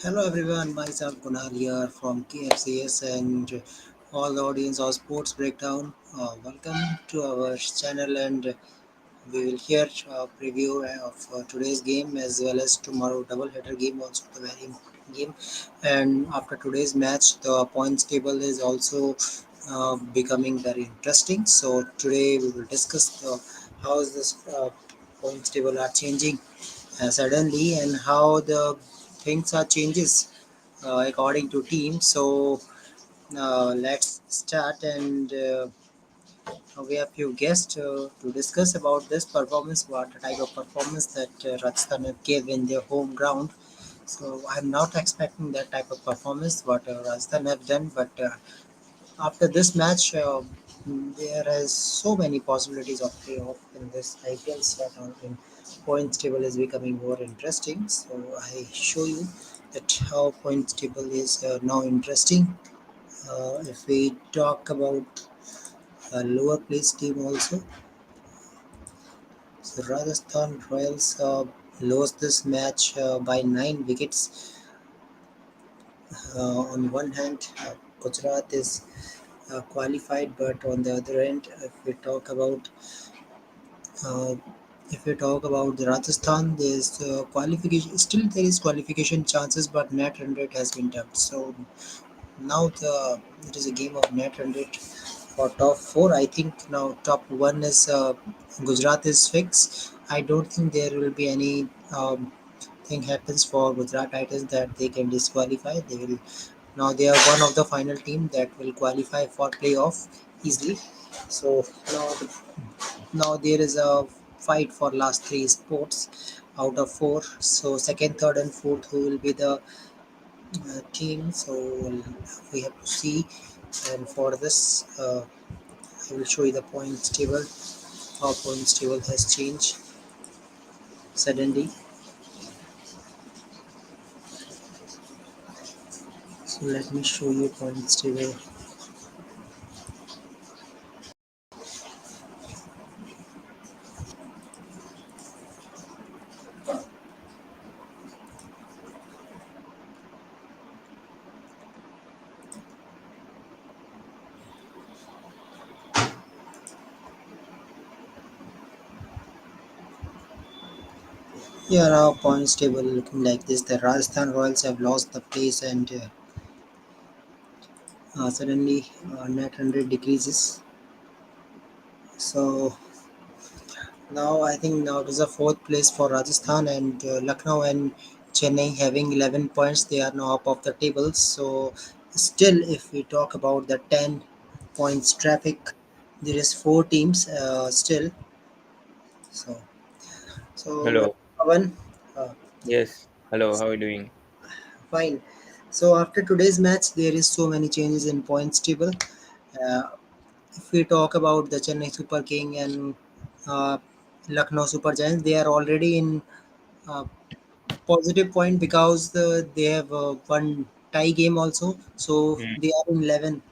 Hello everyone, myself Kunal here from KFCS and all the audience of Sports Breakdown. Welcome to our channel and we will hear a preview of today's game as well as tomorrow double header game, also the very important game. And after today's match, the points table is also becoming very interesting. So today we will discuss how is this points table are changing suddenly and how the things are changes according to team. So let's start and we have few guests to discuss about this performance, what type of performance that Rajasthan have gave in their home ground. So I'm not expecting that type of performance what Rajasthan have done, but after this match, there is so many possibilities of playoff in this IPL set on in points table is becoming more interesting. So I show you that how points table is now interesting. If we talk about a lower place team also, so Rajasthan Royals lost this match by 9 wickets. On one hand, Gujarat is qualified, but on the other end, uh, if we talk about the Rajasthan, there's qualification. Still, there is qualification chances, but net run rate has been dumped. So now it is a game of net run rate for top four. I think now top one is Gujarat is fixed. I don't think there will be any thing happens for Gujarat Titans that they can disqualify. They will now they are one of the final team that will qualify for playoff easily. So now there is a fight for last three spots out of four. So second, third, and fourth who will be the team. So we have to see. And for this, I will show you the points table. How points table has changed suddenly. So let me show you points table. Here our points table looking like this. The Rajasthan Royals have lost the place and suddenly net 100 decreases. So now I think now it is a fourth place for Rajasthan and Lucknow and Chennai having 11 points. They are now up of the table. So still, if we talk about the 10 points traffic, there is four teams still. So so Hello. Pavan, uh, Yes. Hello. How are you doing? fine. So after today's match, there is so many changes in points table. Uh, if we talk about the Chennai Super King and uh, Lucknow Super Giants, they are already in uh, positive point because they have one tie game also, so Mm, they are in 11.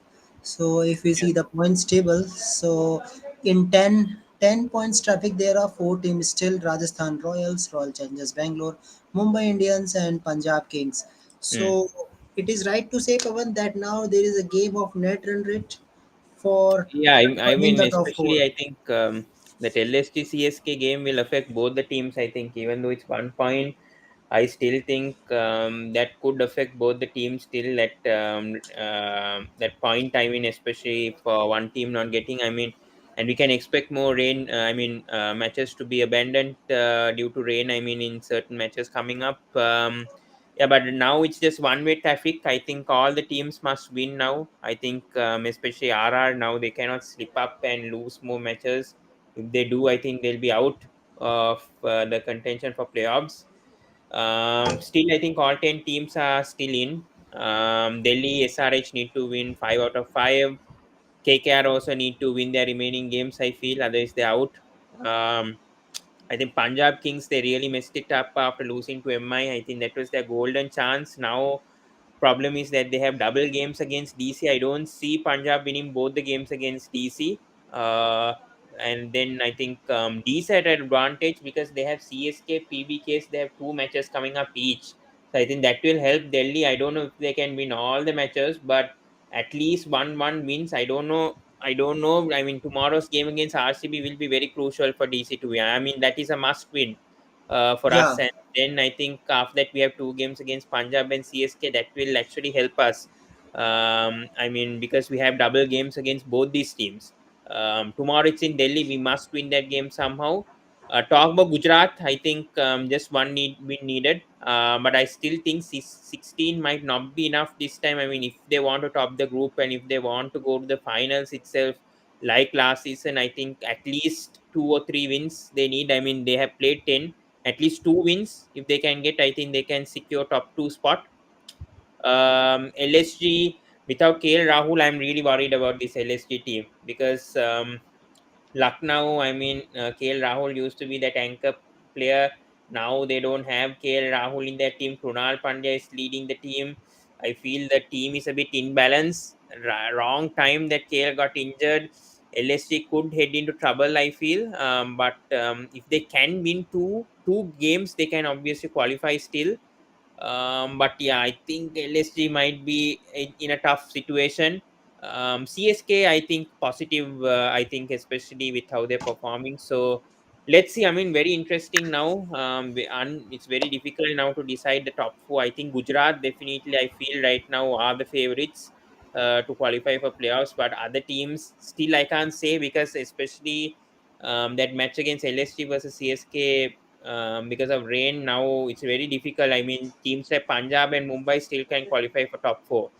So if we yeah. see the points table, so in 10 points traffic there are four teams still: Rajasthan Royals, Royal Challengers Bangalore, Mumbai Indians and Punjab Kings. So Mm. it is right to say, Pavan, that now there is a game of net run rate for Yeah. I winning mean, the top especially four. I think that LST CSK game will affect both the teams. I think even though it's 1 point, I still think that could affect both the teams. Still, that point. I mean, especially for one team not getting. I mean, and we can expect more rain. Matches to be abandoned due to rain. I mean, in certain matches coming up. Yeah, but now it's just one-way traffic. I think all the teams must win now. I think especially RR now they cannot slip up and lose more matches. If they do, I think they'll be out of the contention for playoffs. Still, I think all 10 teams are still in. Delhi SRH need to win 5 out of 5. KKR also need to win their remaining games, I feel, otherwise they're out. Um, I think Punjab Kings, they really messed it up after losing to MI. I think that was their golden chance. Now, problem is that they have double games against DC. I don't see Punjab winning both the games against DC. Uh, and then I think DC had an advantage because they have CSK, PBKs, they have two matches coming up each. So I think that will help Delhi. I don't know if they can win all the matches, but at least one wins. I don't know. I don't know. I mean, tomorrow's game against RCB will be very crucial for DC to win. I mean, that is a must win for us. Yeah, And then I think after that we have two games against Punjab and CSK. That will actually help us. I mean, because we have double games against both these teams. Tomorrow it's in Delhi. We must win that game somehow. Talk about Gujarat, I think just one need win needed, but I still think 16 might not be enough this time. I mean, if they want to top the group and if they want to go to the finals itself, like last season, I think at least 2 or 3 wins they need. I mean, they have played 10, at least 2 wins. If they can get, I think they can secure top two spot. LSG without KL Rahul, I'm really worried about this LSG team because Lucknow, I mean, KL Rahul used to be that anchor player. Now they don't have KL Rahul in their team. Krunal Pandya is leading the team. I feel the team is a bit imbalanced. Wrong time that KL got injured. LSG could head into trouble, I feel. But if they can win two games, they can obviously qualify still. But yeah, I think LSG might be in a tough situation. CSK, I think positive. I think especially with how they're performing. So let's see. I mean, very interesting now. And it's very difficult now to decide the top four. I think Gujarat definitely. I feel right now are the favorites to qualify for playoffs. But other teams still I can't say because especially that match against LSG versus CSK because of rain now it's very difficult. I mean, teams like Punjab and Mumbai still can qualify for top four.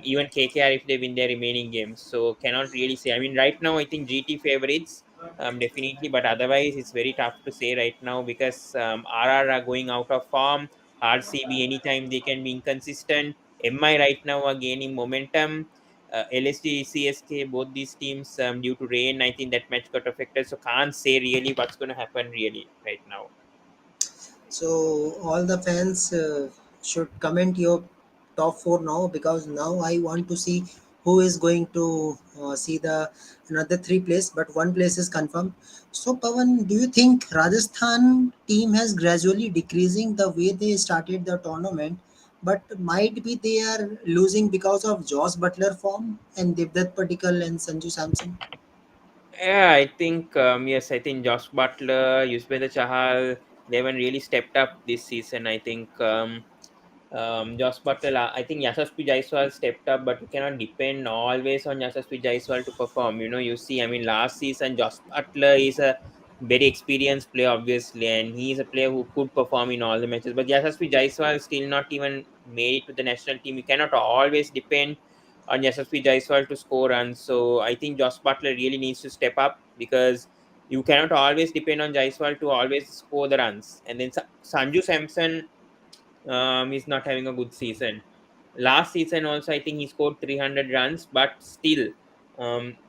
Even KKR if they win their remaining games. So cannot really say. I mean, right now I think GT favorites definitely, but otherwise it's very tough to say right now because RR are going out of form. RCB anytime they can be inconsistent. MI right now are gaining momentum. LSD, CSK, both these teams, due to rain, I think that match got affected. So can't say really what's going to happen really right now. so all the fans should comment your top four now, because now I want to see who is going to see the another three place, but one place is confirmed. So Pavan, do you think Rajasthan team has gradually decreasing the way they started the tournament, but might be they are losing because of Josh Butler form and Devdutt Patikal and Sanju Samson? Yeah, I think yes, I think Josh Butler, Yuzvendra Chahal, they haven't really stepped up this season. I think Josh Butler, I think Yashasvi Jaiswal stepped up, but you cannot depend always on Yashasvi Jaiswal to perform. You know, you see, I mean, last season Josh Butler is a very experienced player, obviously, and he is a player who could perform in all the matches. But Yashasvi Jaiswal still not even made it to the national team. You cannot always depend on Yashasvi Jaiswal to score runs. So I think Josh Butler really needs to step up because you cannot always depend on Jaiswal to always score the runs. And then Sanju Samson is not having a good season. Last season also, I think he scored 300 runs, but still,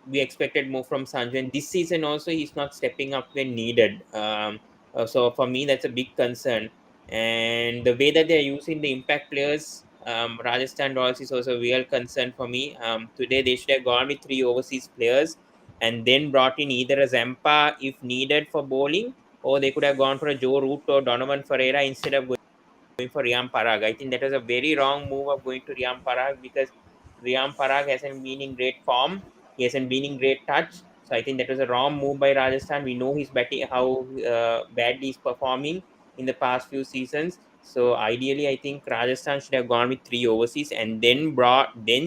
we expected more from Sanju. And this season also, he's not stepping up when needed. So for me, that's a big concern. And the way that they're using the impact players, Rajasthan Royals is also a real concern for me. Today, they should have gone with three overseas players and then brought in either a Zampa if needed for bowling, or they could have gone for a Joe Root or Donovan Ferreira instead of going for Riam Parag. I think that was a very wrong move of going to Riam Parag because Riam Parag hasn't been in great form. He hasn't been in great touch. So I think that was a wrong move by Rajasthan. We know he's batting how badly he's performing in the past few seasons. So ideally, I think Rajasthan should have gone with three overseas and then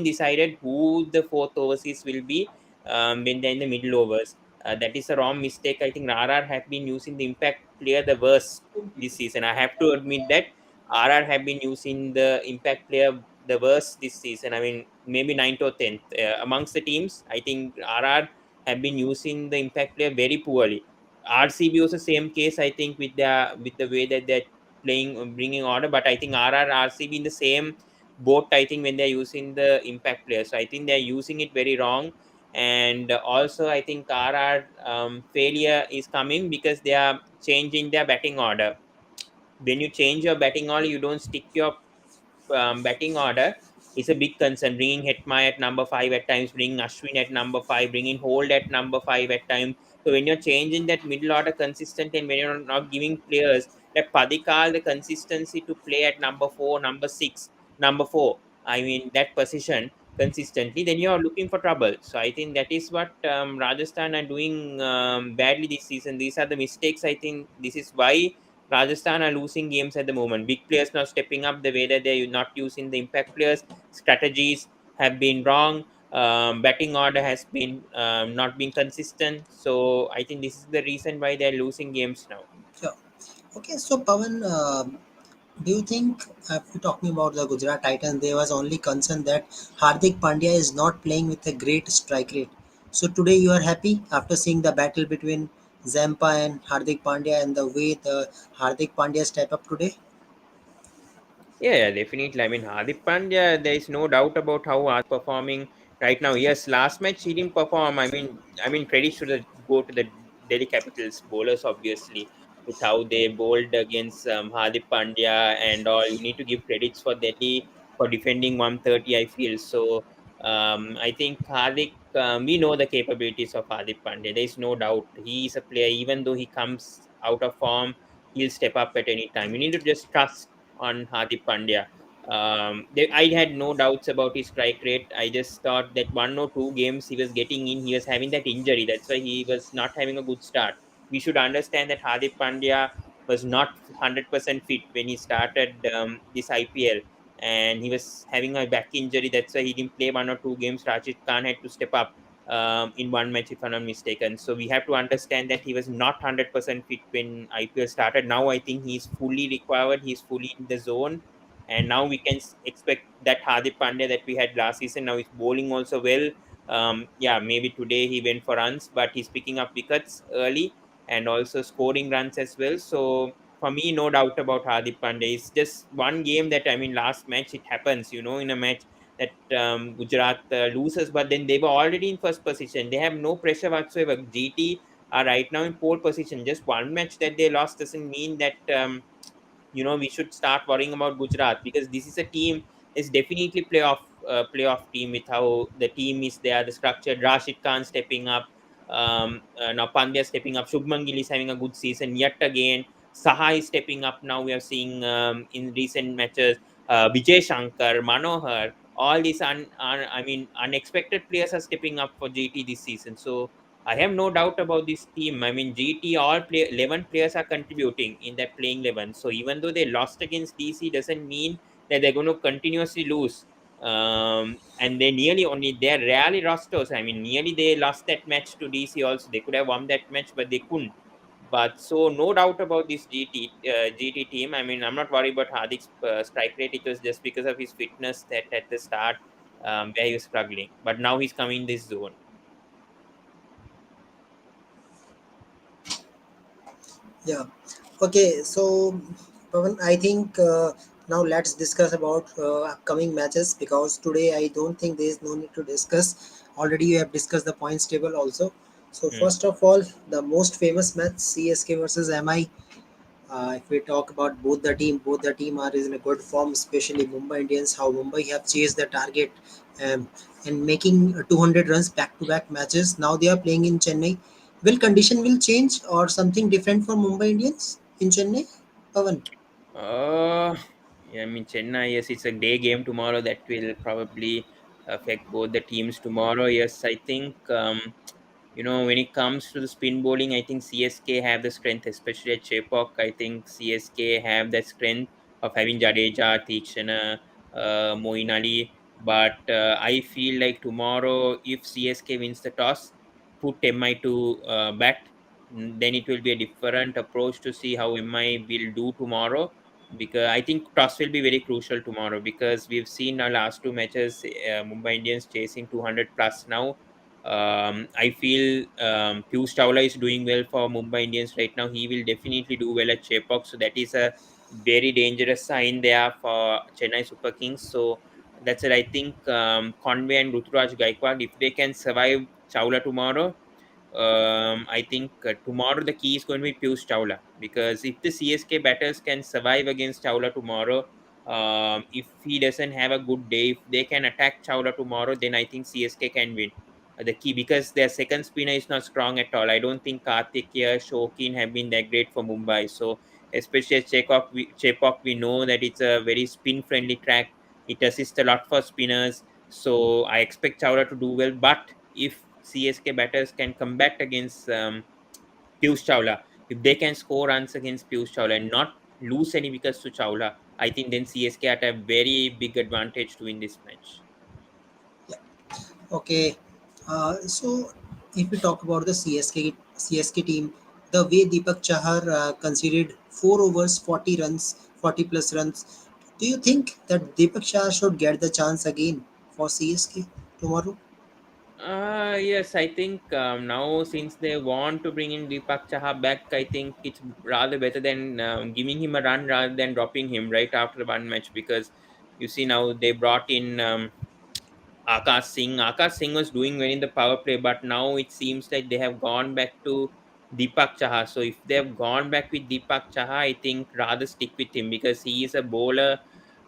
decided who the fourth overseas will be when they're in the middle overs. That is a wrong mistake. I think RR have been using the impact player the worst this season. I have to admit that RR have been using the impact player the worst this season. I mean, maybe ninth or tenth amongst the teams. I think RR have been using the impact player very poorly. RCB was the same case. I think with the way that they're playing, bringing order. But I think RR RCB in the same boat. I think when they're using the impact player, so I think they're using it very wrong. And also, I think RR failure is coming because they are changing their batting order. When you change your batting order, you don't stick your batting order. It's a big concern. Bringing Hetma at number five at times, bringing Ashwin at number five, bringing Hold at number five at times. So when you're changing that middle order consistent and when you're not giving players like Padikal the consistency to play at number four, number six, number four, I mean that position consistently, then you are looking for trouble. So I think that is what Rajasthan are doing badly this season. These are the mistakes. I think this is why Rajasthan are losing games at the moment. Big players not stepping up the way that they're not using the impact players. Strategies have been wrong. Batting order has been not being consistent. So I think this is the reason why they're losing games now. Yeah. Okay, so Pavan, do you think if we're talking about the Gujarat Titans, there was only concern that Hardik Pandya is not playing with a great strike rate. So today you are happy after seeing the battle between Zampa and Hardik Pandya and the way the Hardik Pandya step up today? Yeah, definitely. I mean, Hardik Pandya, there is no doubt about how Hardik performing right now. Yes, last match he didn't perform. I mean, credit should go to the Delhi Capitals bowlers, obviously, with how they bowled against Hardik Pandya and all. You need to give credits for Delhi for defending 130. I feel so. I think Hardik. We know the capabilities of Hardik Pandya. There is no doubt he is a player. Even though he comes out of form, he'll step up at any time. You need to just trust on Hardik Pandya. I had no doubts about his strike rate. I just thought that one or two games he was getting in, he was having that injury. That's why he was not having a good start. We should understand that Hardik Pandya was not 100% fit when he started this IPL, and he was having a back injury. That's why he didn't play one or two games. Rashid Khan had to step up in one match, if I'm not mistaken. So we have to understand that he was not 100% fit when IPL started. Now I think he's fully recovered. He's fully in the zone, and now we can expect that Hardik Pandya that we had last season. Now he's bowling also well. Yeah, maybe today he went for runs, but he's picking up wickets early and also scoring runs as well. So for me, no doubt about Hardik Pandya. It's just one game that I mean, last match it happens. In a match that Gujarat loses, but then they were already in first position. They have no pressure whatsoever. GT are right now in pole position. Just one match that they lost doesn't mean that we should start worrying about Gujarat, because this is a team is definitely playoff team with how the team is there, the structure. Rashid Khan stepping up, now Pandya stepping up. Shubman Gill is having a good season yet again. Saha is stepping up now. We are seeing in recent matches Vijay Shankar, Manohar, all these unexpected players are stepping up for GT this season. So I have no doubt about this team. I mean, GT, 11 players are contributing in that playing 11. So even though they lost against DC, doesn't mean that they're going to continuously lose. And they're rarely rosters. I mean, nearly they lost that match to DC also. They could have won that match, but they couldn't. But so no doubt about this GT team. I mean, I'm not worried about Hardik's strike rate. It was just because of his fitness that at the start where he was struggling. But now he's coming in this zone. Yeah. Okay, so Pavan, I think now let's discuss about upcoming matches because today I don't think there is no need to discuss. Already you have discussed the points table also. So Hmm. first of all, the most famous match CSK versus MI. If we talk about both the team are in a good form, especially Mumbai Indians. How Mumbai have chased the target and making 200 runs back to back matches. Now they are playing in Chennai. Will condition will change or something different for Mumbai Indians in Chennai? Pavan. Uh, yeah, I mean, Chennai, yes, it's a day game tomorrow that will probably affect both the teams tomorrow. Yes, I think, when it comes to the spin bowling, I think CSK have the strength, especially at Chepauk. I think CSK have that strength of having Jadeja, Tikshana, Moeen Ali. But I feel like tomorrow, if CSK wins the toss, put MI to bat, then it will be a different approach to see how MI will do tomorrow, because I think toss will be very crucial tomorrow, because we've seen our last two matches, Mumbai Indians chasing 200 plus now. I feel Piyush Chawla is doing well for Mumbai Indians right now. He will definitely do well at Chepauk, so that is a very dangerous sign there for Chennai Super Kings. So that's it. I think Conway and Ruturaj Gaikwad, if they can survive Chawla tomorrow, I think tomorrow the key is going to be Piyush Chawla, because if the CSK batters can survive against Chawla tomorrow, If he doesn't have a good day, if they can attack Chawla tomorrow, then I think CSK can win. The key, because their second spinner is not strong at all. I don't think Karthik here, Shokin have been that great for Mumbai. So especially at Chepauk, we know that it's a very spin friendly track. It assists a lot for spinners. So I expect Chawla to do well. But if CSK batters can come back against Piyush Chawla, if they can score runs against Piyush Chawla and not lose any wickets to Chawla, I think then CSK at a very big advantage to win this match. Yeah. Okay. So if we talk about the CSK team, the way Deepak Chahar conceded 4 overs, 40 runs, 40 plus runs, do you think that Deepak Chahar should get the chance again for CSK tomorrow? Yes, I think now since they want to bring in Deepak Chaha back, I think it's rather better than giving him a run rather than dropping him right after one match, because you see now they brought in Akash Singh. Akash Singh was doing well in the power play, but now it seems like they have gone back to Deepak Chaha. So if they have gone back with Deepak Chaha, I think rather stick with him because he is a bowler.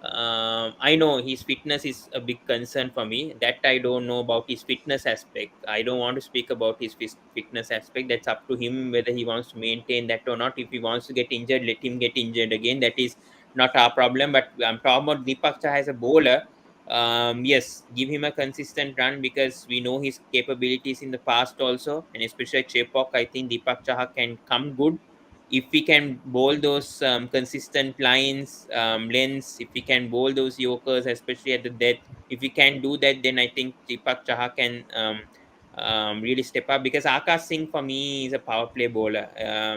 I know his fitness is a big concern for me. That I don't know about his fitness aspect. I don't want to speak about his fitness aspect. That's up to him whether he wants to maintain that or not. If he wants to get injured, let him get injured again. That is not our problem. But I'm talking about Deepak Chaha as a bowler. Yes, give him a consistent run because we know his capabilities in the past also, and especially at Chepauk, I think Deepak Chaha can come good if we can bowl those consistent lines, lengths. If we can bowl those Yorkers, especially at the death. If we can do that, then I think Deepak Chaha can really step up, because Akash Singh for me is a power play bowler.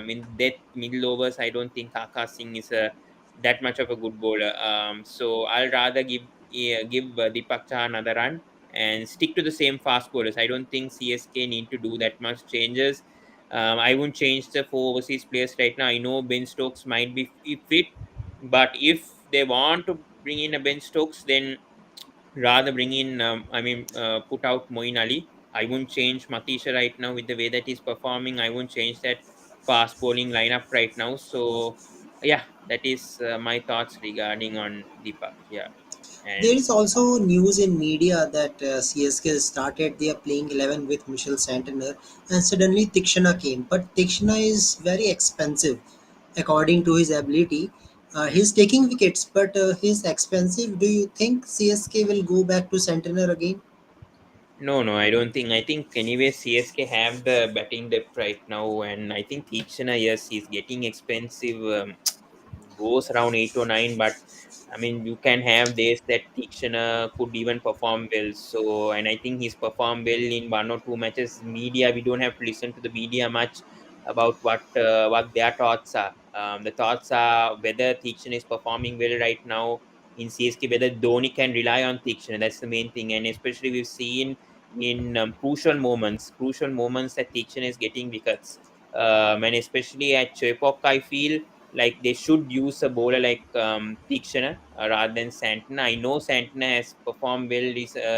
In death middle overs, I don't think Akash Singh is a that much of a good bowler. So I'll rather give Deepak Chah another run and stick to the same fast bowlers. I don't think CSK need to do that much changes. I won't change the four overseas players right now. I know Ben Stokes might be fit, but if they want to bring in a Ben Stokes, then rather bring in, put out Moeen Ali. I won't change Matisha right now with the way that he's performing. I won't change that fast bowling lineup right now. So, yeah, that is my thoughts regarding on Deepak. Yeah, There and is also news in media that CSK started their playing 11 with Michel Santner and suddenly Tikshana came. But Tikshana is very expensive according to his ability. hmm. He's taking wickets, but he's expensive. Do you think CSK will go back to Santner again? No, no, I don't think. I think anyway, CSK have the batting depth right now, and I think Tikshana, yes, he's getting expensive. Goes around 8 or 9, but I mean, you can have days that Tikshana could even perform well. So, and I think he's performed well in 1 or 2 matches. Media, we don't have to listen to the media much about what their thoughts are. The thoughts are whether Tikshana is performing well right now in CSK, whether Dhoni can rely on Tikshana. That's the main thing, and especially we've seen in crucial moments that Tikshana is getting wickets. And especially at Chepauk, I feel like they should use a bowler like Tikshana rather than Santana. I know Santana has performed well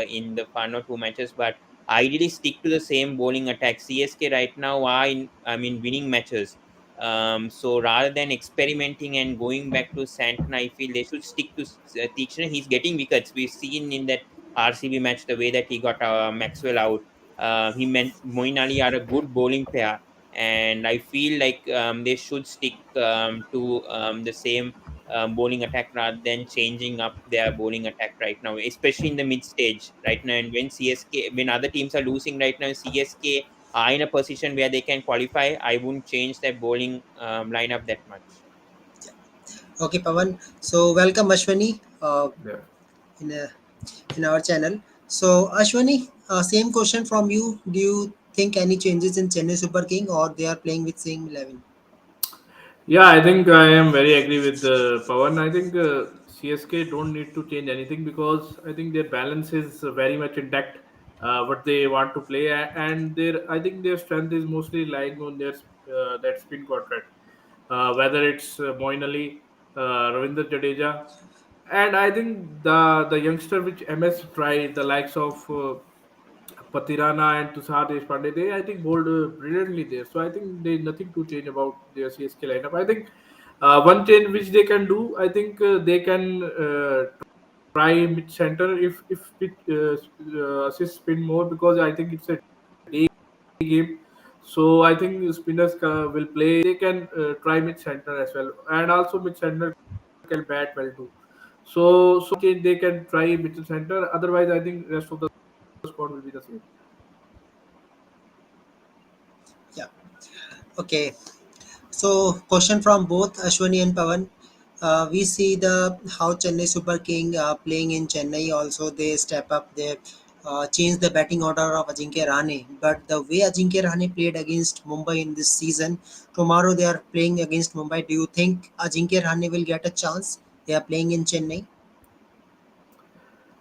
in the 1 or 2 matches, but ideally stick to the same bowling attack. CSK right now are in, I mean, winning matches. So rather than experimenting and going back to Santana, I feel they should stick to Tikshana. He's getting wickets. We've seen in that RCB match the way that he got Maxwell out. He meant Moeen Ali are a good bowling pair, and I feel like they should stick to the same bowling attack rather than changing up their bowling attack right now, especially in the mid stage right now. And when when other teams are losing right now, CSK are in a position where they can qualify. I wouldn't change their bowling lineup that much. Okay, Pavan. So welcome Ashwani Yeah. in in our channel. So Ashwani, same question from you. Do you think any changes in Chennai Super King or they are playing with same 11? Yeah, I think I am very agree with Pawan. I think CSK don't need to change anything because I think their balance is very much intact. What they want to play, and their I think their strength is mostly lying on their that spin contract. Whether it's Moin Ali, Ravinder Jadeja, and I think the youngster which MS tried the likes of Patirana and Tushar Deshpande, they I think bowled brilliantly there. So I think there's nothing to change about their CSK lineup. I think One change which they can do, I think they can try mid center if it assist spin more, because I think it's a day game. So I think spinners will play. They can try mid center as well, and also mid center can bat well too. So change they can try mid center. Otherwise, I think rest of the squad will be the same. Yeah. Okay. So, question from both Ashwani and Pawan. We see the how Chennai Super King playing in Chennai. Also, they step up. They change the batting order of Ajinkya Rahane. But the way Ajinkya Rahane played against Mumbai in this season, tomorrow they are playing against Mumbai. Do you think Ajinkya Rahane will get a chance? They are playing in Chennai.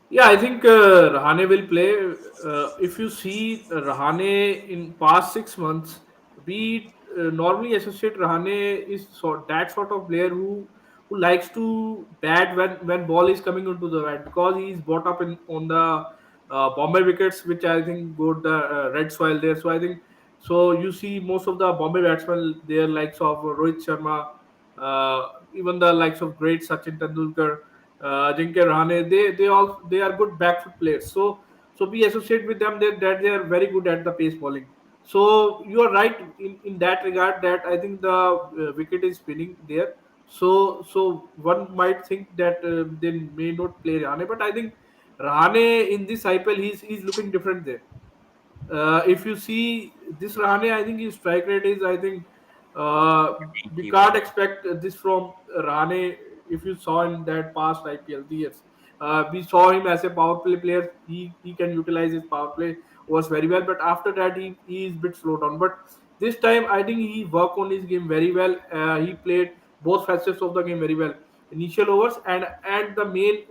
Yeah, I think Rahane will play. If you see Rahane in past 6 months, we normally associate Rahane is that sort of player who likes to bat when ball is coming into the bat, because he is brought up in on the Bombay wickets, which I think got the red soil there. So I think so. You see most of the Bombay batsmen, their likes of Rohit Sharma, uh, even the likes of great Sachin Tendulkar, Ajinkya Rahane, they are good back foot players. So we associate with them that they are very good at the pace bowling. So you are right in that regard, that I think the wicket is spinning there. So one might think that they may not play Rahane, but I think Rahane in this IPL he's looking different there. If you see this Rahane, I think his strike rate is, I think uh, we can't 81. expect this from Rahane. If you saw in that past IPL years, we saw him as a power play player. He can utilize his power play was very well, but after that he is a bit slow down. But this time I think he worked on his game very well. He played both facets of the game very well. Initial overs and the main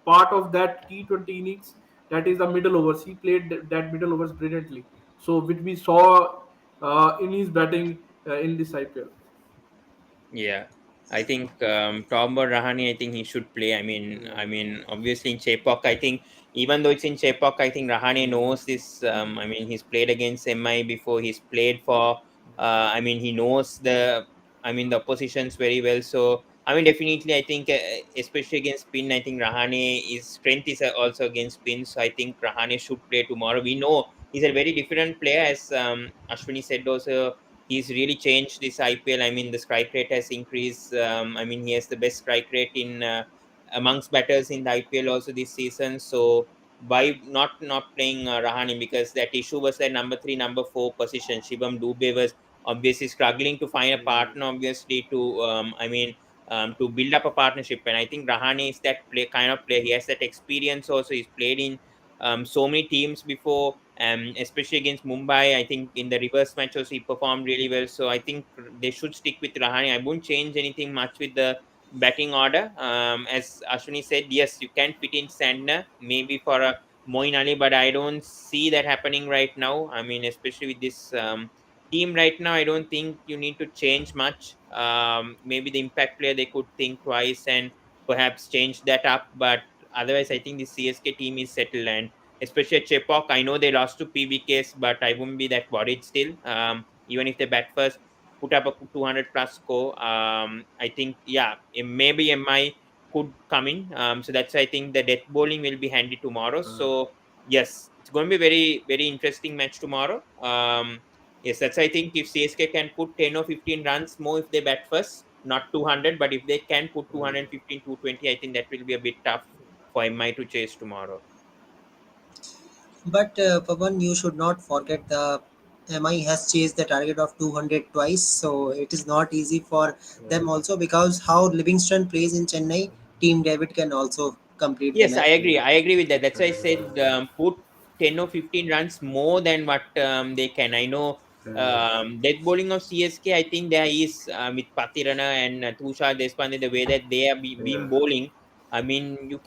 part of that T20 innings, that is the middle overs. He played that middle overs brilliantly. So which we saw in his batting in this IPL. Yeah, I think Tom Rahane, I think he should play. Obviously in Chepauk, I think even though it's in Chepauk, I think Rahane knows this. He's played against MI before. He's played for. He knows the oppositions very well. So definitely, I think especially against spin, I think Rahane is strength is also against spin. So I think Rahane should play tomorrow. We know he's a very different player, as Ashwini said also. He's really changed this IPL. The strike rate has increased. He has the best strike rate in amongst batters in the IPL also this season. So by not playing Rahane, because that issue was that number three, number four position. Shivam Dubey was obviously struggling to find a partner. Obviously to build up a partnership, and I think Rahane is that kind of player. He has that experience also. He's played in so many teams before, especially against Mumbai. I think in the reverse matches he performed really well. So I think they should stick with Rahane. I won't change anything much with the batting order. As Ashwini said, yes, you can fit in Sandner maybe for a Moin Ali, but I don't see that happening right now. Especially with this team right now, I don't think you need to change much. Maybe the impact player they could think twice and perhaps change that up, but otherwise, I think the CSK team is settled, and especially at Chepauk. I know they lost to PBKs, but I wouldn't be that worried still. Even if they bat first, put up a 200 plus score, I think, yeah, maybe MI could come in. So that's, I think, the death bowling will be handy tomorrow. So, yes, it's going to be very, very interesting match tomorrow. Yes, that's, I think, if CSK can put 10 or 15 runs more if they bat first, not 200, but if they can put 215, 220, I think that will be a bit tough for MI to chase tomorrow. But Pawan, you should not forget the MI has chased the target of 200 twice, so it is not easy for them also, because how Livingston plays in Chennai, Team David can also complete the Yes, I match. agree. I agree with that. That's why I said put 10 or 15 runs more than what they can. I know death bowling of CSK, I think there is with Patirana and Tushar Deshpande, the way that they have been bowling. You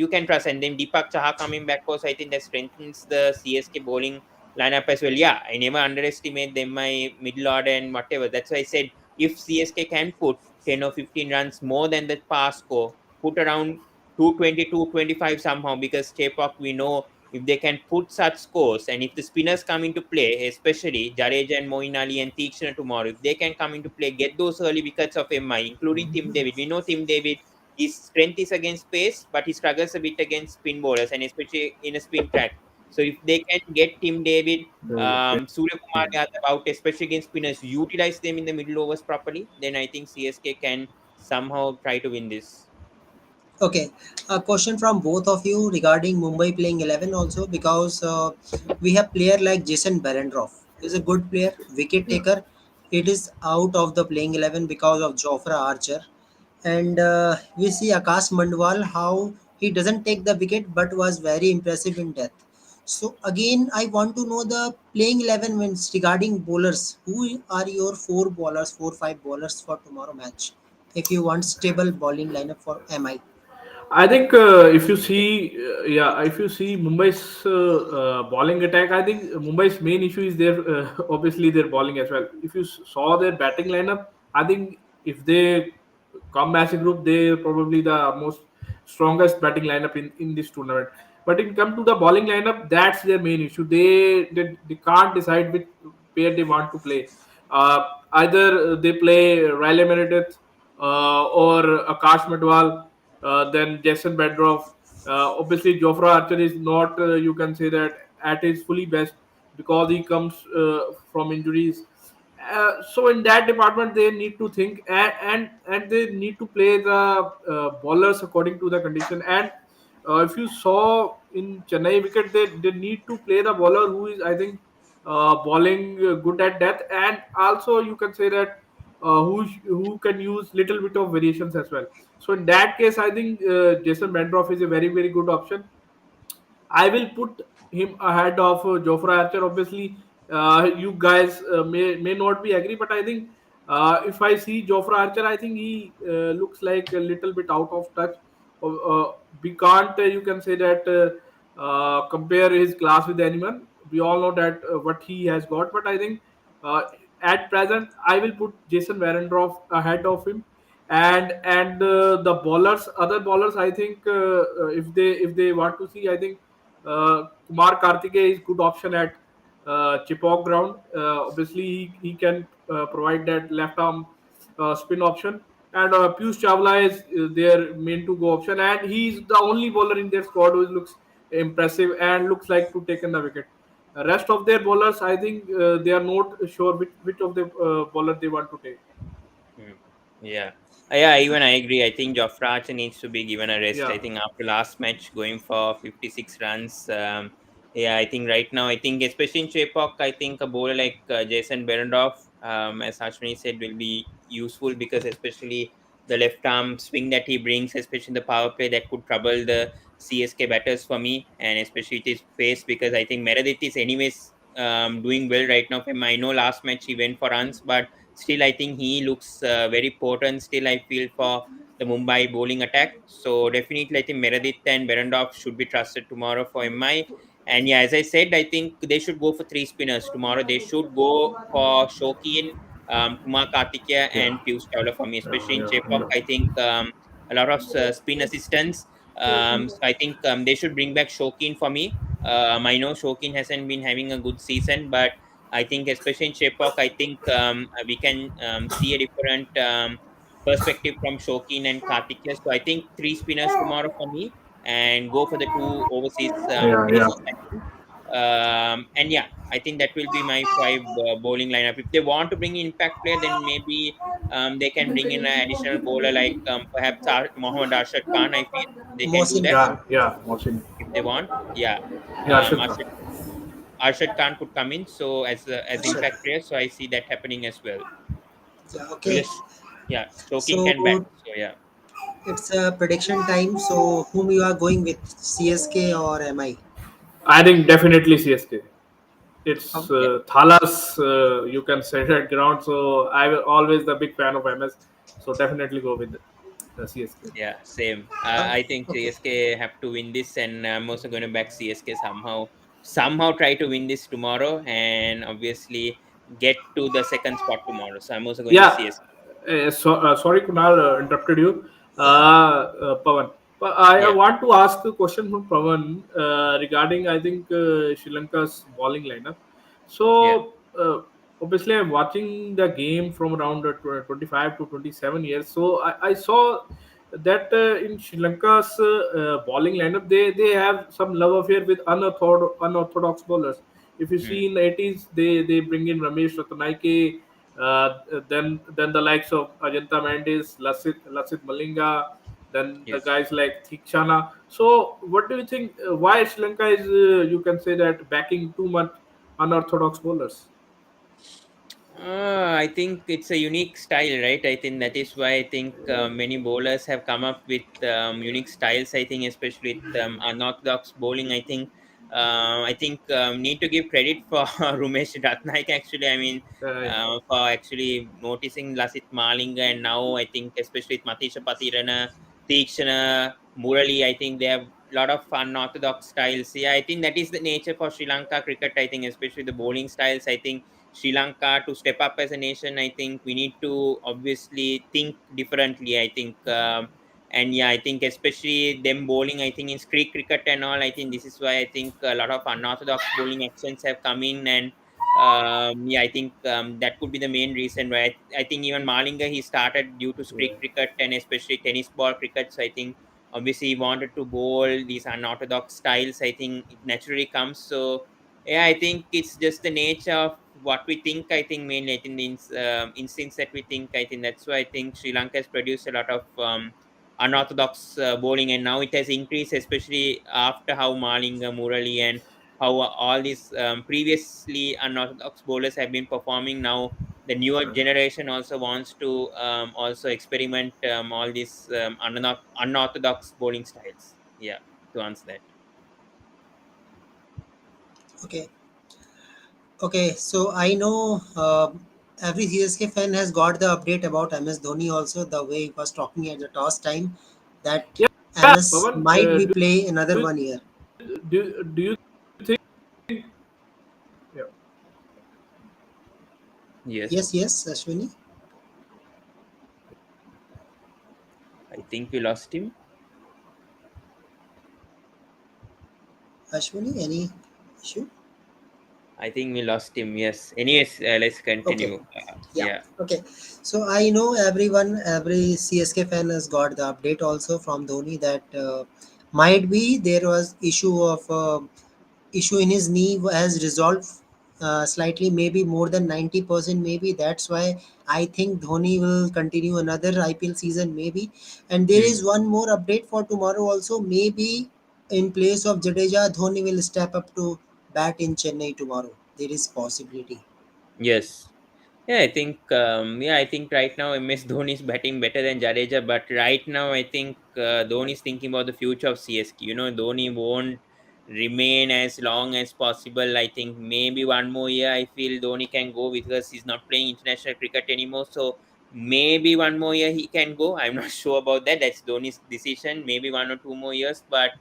can trust. And then Deepak Chaha coming back also, I think that strengthens the CSK bowling lineup as well. Yeah, I never underestimate them, my middle order and whatever. That's why I said if CSK can put 10 or 15 runs more than the past score, put around 220, 225 somehow, because Chepauk, we know if they can put such scores, and if the spinners come into play, especially Jadeja and Moeen Ali and Teekshana tomorrow, if they can come into play, get those early wickets of MI, including Tim David. We know Tim David, his strength is against pace, but he struggles a bit against spin bowlers, and especially in a spin track. So if they can get Tim David, Surya Kumar Yadav out, especially against spinners, utilize them in the middle overs properly, then I think CSK can somehow try to win this. Okay, a question from both of you regarding Mumbai playing 11 also, because we have player like Jason Berendorf. He's a good player, wicket Yeah. taker. It is out of the playing 11 because of Jofra Archer. And we see Akash Mandwal how he doesn't take the wicket but was very impressive in death. So again, I want to know the playing 11 wins regarding bowlers. Who are your four bowlers, 4 5 bowlers for tomorrow match? If you want stable bowling lineup for MI. I think if you see Mumbai's bowling attack, I think Mumbai's main issue is their obviously their bowling as well. If you saw their batting lineup, I think if they come as a group, they're probably the most strongest batting lineup in this tournament. But in come to the bowling lineup, that's their main issue. They can't decide which pair they want to play. Either they play Riley Meredith or Akash Madwal, then Jason Bedroff. Obviously, Jofra Archer is not, you can say that, at his fully best because he comes from injuries. So in that department, they need to think, and they need to play the bowlers according to the condition. And if you saw in Chennai wicket, they need to play the bowler who is, I think, bowling good at depth, and also you can say that who can use little bit of variations as well. So in that case, I think Jason Bendroff is a very very good option. I will put him ahead of Jofra Archer. Obviously, you guys may not be agree, but I think if I see Jofra Archer, I think he looks like a little bit out of touch. We can't, you can say that, compare his class with anyone. We all know that what he has got, but I think uh, at present I will put Jason Warendorf ahead of him. And the bowlers, other bowlers, I think if they want to see, I think Kumar Karthike is good option at Chipok ground. Obviously, he can provide that left arm spin option. And Piyush Chawla is their main to go option, and he's the only bowler in their squad who looks impressive and looks like to take in the wicket. Rest of their bowlers, I think they are not sure which of the bowler they want to take. Hmm. Yeah. Yeah, even I agree. I think Jofra Archer needs to be given a rest. Yeah, I think after last match going for 56 runs, yeah, I think right now, I think especially in Chepok, I think a bowler like Jason Berendorf, as Ashwini said, will be useful because especially the left arm swing that he brings, especially in the power play, that could trouble the CSK batters for me, and especially it is pace because I think Meredith is anyways doing well right now. For him, I know last match he went for runs, but still, I think he looks very potent. Still, I feel for the Mumbai bowling attack. So definitely, I think Meredith and Berendorf should be trusted tomorrow for MI. And yeah, as I said, I think they should go for three spinners tomorrow. They should go for Shokin, Kumar Karthikeya, yeah, and Piyush Chawla for me, yeah, especially in yeah, Chepauk. I think a lot of spin assistance. So I think they should bring back Shokin for me. I know Shokin hasn't been having a good season, but I think especially in Chepauk, I think we can see a different perspective from Shokin and Karthikeya. So I think three spinners tomorrow for me, and go for the two overseas yeah, yeah. pace signing. And yeah, I think that will be my five bowling lineup. If they want to bring in impact player, then maybe they can bring in an additional bowler like perhaps Mohammad Arshad Khan. I feel they can do Mohsin that Yeah, Khan. yeah, Mohsin. if they want. Yeah, Yeah, Ashok. Arshad Khan could come in so as Arshad. impact player. So I see that happening as well. Yeah, okay. Because yeah, Shokin So can bat. So yeah, it's a prediction time. So whom you are going with, CSK or MI? I think definitely CSK. It's Okay. yeah, Thalas, you can say that ground. So I will always the big fan of MS. So definitely go with the CSK. yeah, same. Uh, I think okay. CSK have to win this, and I'm also going to back CSK somehow try to win this tomorrow, and obviously get to the second spot tomorrow. So I'm also going with Yeah. CSK. Sorry, Kunal, interrupted you. Yeah. Pawan. But I Yeah, want to ask a question from Pavan regarding, I think, Sri Lanka's bowling lineup. yeah, So, obviously, I'm watching the game from around 25 to 27 years. So, I saw that in Sri Lanka's bowling lineup, they have some love affair with unorthodox bowlers. If you mm, see in the 80s, they bring in Ramesh Ratanaike, then the likes of Ajanta Mendes, Lasit Malinga, then the yes. guys like Thikshana. So, what do you think? Why Sri Lanka is, you can say that, backing too much unorthodox bowlers? I think it's a unique style, right? I think that is why I think many bowlers have come up with unique styles. I think, especially with unorthodox bowling. I think need to give credit for Rumesh Ratnaik. Actually, I mean, Uh, for actually noticing Lasit Malinga, and now I think especially with Matisha Patirana, Tikshana, Murali. I think they have a lot of unorthodox styles. Yeah, I think that is the nature for Sri Lanka cricket. I think, especially the bowling styles. I think Sri Lanka to step up as a nation, I think we need to obviously think differently. I think, and yeah, I think especially them bowling, I think in street cricket and all, I think this is why I think a lot of unorthodox bowling actions have come in, and yeah, I think that could be the main reason why I think even Malinga he started due to street cricket and especially tennis ball cricket. So I think obviously he wanted to bowl these unorthodox styles. I think it naturally comes. So yeah, I think it's just the nature of what we think. I think mainly, I think the instincts that we think. I think that's why I think Sri Lanka has produced a lot of unorthodox bowling, and now it has increased, especially after how Malinga, Murali, and how all these previously unorthodox bowlers have been performing. Now the newer generation also wants to also experiment all these unorthodox bowling styles. Yeah, to answer that. Okay. Okay, so I know every CSK fan has got the update about MS Dhoni also, the way he was talking at the toss time that yeah, MS Pavan, might be play another do, 1 year. do you think? Yeah. Yes, Yes, yes, Ashwini. I think we lost him. Ashwini, any issue? I think we lost him. Yes. Anyways, let's Okay. continue. Yeah. Yeah. Okay. So I know everyone, every CSK fan has got the update also from Dhoni that might be there was issue in his knee has resolved slightly, maybe more than 90%. Maybe that's why I think Dhoni will continue another IPL season. Maybe, and there Hmm. is one more update for tomorrow also. Maybe in place of Jadeja, Dhoni will step up to bat in Chennai tomorrow. There is possibility. Yes. Yeah, I think right now MS Dhoni is batting better than Jadeja, but right now I think Dhoni is thinking about the future of CSK. You know, Dhoni won't remain as long as possible. I think maybe one more year I feel Dhoni can go because he's not playing international cricket anymore. So maybe one more year he can go. I'm not sure about that. That's Dhoni's decision. Maybe 1 or 2 more years, but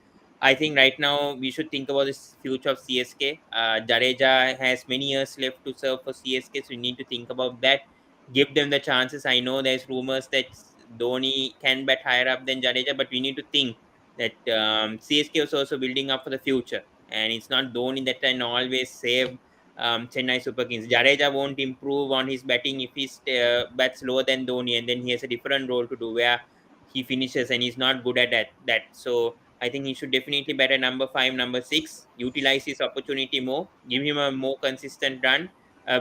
I think right now we should think about the future of CSK. Jadeja has many years left to serve for CSK, so we need to think about that. Give them the chances. I know there's rumors that Dhoni can bat higher up than Jadeja, but we need to think that CSK is also building up for the future, and it's not Dhoni that can always save Chennai Super Kings. Jadeja won't improve on his batting if he bats lower than Dhoni, and then he has a different role to do where he finishes, and he's not good at that. So I think he should definitely bat at number five, number six, utilize his opportunity more, give him a more consistent run.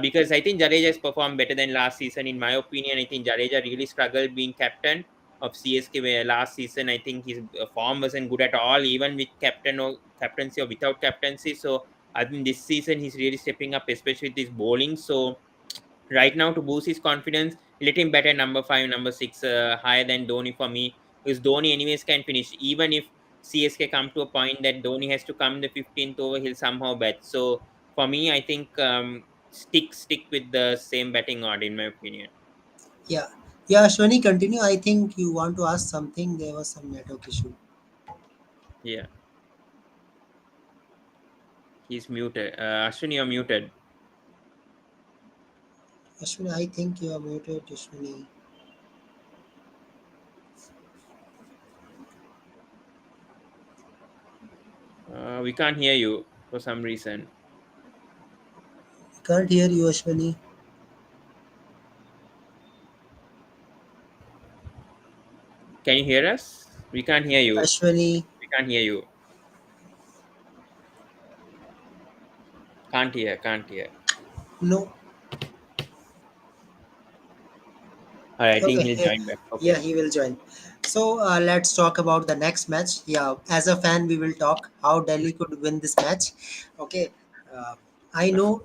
Because I think Jadeja has performed better than last season. In my opinion, I think Jadeja really struggled being captain of CSK where last season I think his form wasn't good at all, even with captain or captaincy or without captaincy. So I think this season he's really stepping up, especially with his bowling. So right now to boost his confidence, let him better number five, number six, higher than Dhoni for me. Because Dhoni anyways can finish. Even if CSK come to a point that Dhoni has to come the 15th over, he'll somehow bat. So for me, I think stick with the same batting order in my opinion. Yeah. Yeah, Ashwini, continue. I think you want to ask something. There was some network issue. Yeah, he's muted. Ashwin, you're muted. Ashwini, I think you are muted, Ashwini. We can't hear you for some reason. Can't hear you, Ashwani. Can you hear us? We can't hear you. Ashwani, We can't hear you. Can't hear. Can't hear. no. All right, I think Okay, he'll join back. yeah, Okay. he will join. So let's talk about the next match. Yeah, as a fan, we will talk how Delhi could win this match. Okay, uh, I know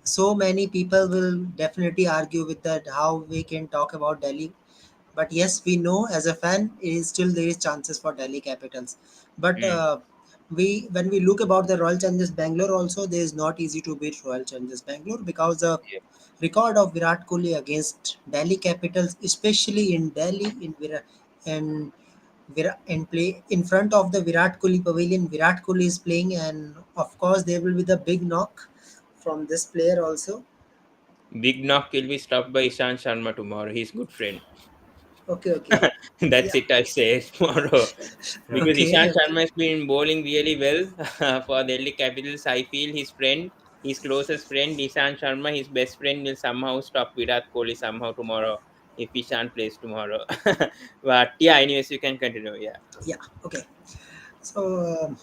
so many people will definitely argue with that how we can talk about Delhi, but yes, we know as a fan, it is still there is chances for Delhi Capitals. But Mm. we when we look about the Royal Challengers Bangalore, also there is not easy to beat Royal Challengers Bangalore because the Yeah. record of Virat Kohli against Delhi Capitals, especially in Delhi, and and play in front of the Virat Kohli pavilion. Virat Kohli is playing, and of course there will be the big knock from this player also. Big knock will be stopped by Ishan Sharma tomorrow. He's good friend. Okay, okay, That's yeah, it. I say tomorrow Yeah. because okay, Ishan okay, Sharma has been bowling really well for Delhi Capitals. I feel his friend, his closest friend, Ishan Sharma, his best friend, will somehow stop Virat Kohli somehow tomorrow if Ishan plays tomorrow. But yeah, anyways, you can continue. Yeah. yeah, okay. So,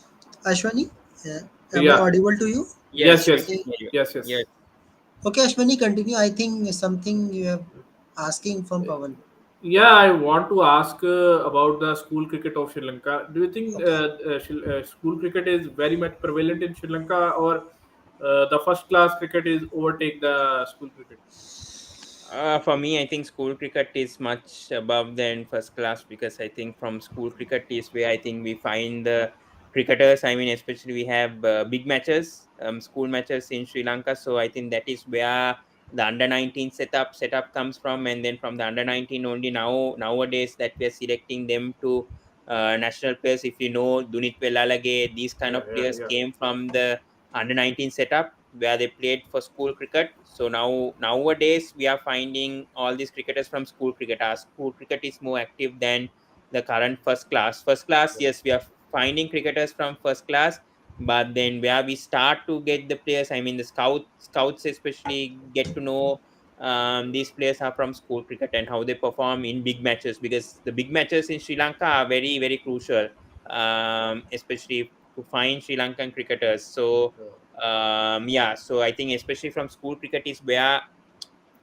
Ashwani, am I Yeah. audible to you? Yes. Yes, we Yes. can Okay, hear you. Yes. Yes. Yes. okay, Ashwani, continue. I think something you have asking from Pawan. Yeah, I want to ask about the school cricket of Sri Lanka. Do you think Okay. school cricket is very much prevalent in Sri Lanka, or the first class cricket is overtake the school cricket? For me, I think school cricket is much above than first class because I think from school cricket is where I think we find the cricketers. I mean, especially we have big matches, school matches in Sri Lanka. So I think that is where the under 19 setup comes from, and then from the under 19 only nowadays that we are selecting them to national players. If you know Dunit Velalage, these kind Yeah. of Yeah. players Yeah. came from the under 19 setup where they played for school cricket. So nowadays we are finding all these cricketers from school cricket. Our school cricket is more active than the current first class. First class, yes, we are finding cricketers from first class, but then where we start to get the players, I mean the scouts especially get to know these players are from school cricket and how they perform in big matches because the big matches in Sri Lanka are very very crucial, especially to find Sri Lankan cricketers. So yeah, so I think especially from school cricket is where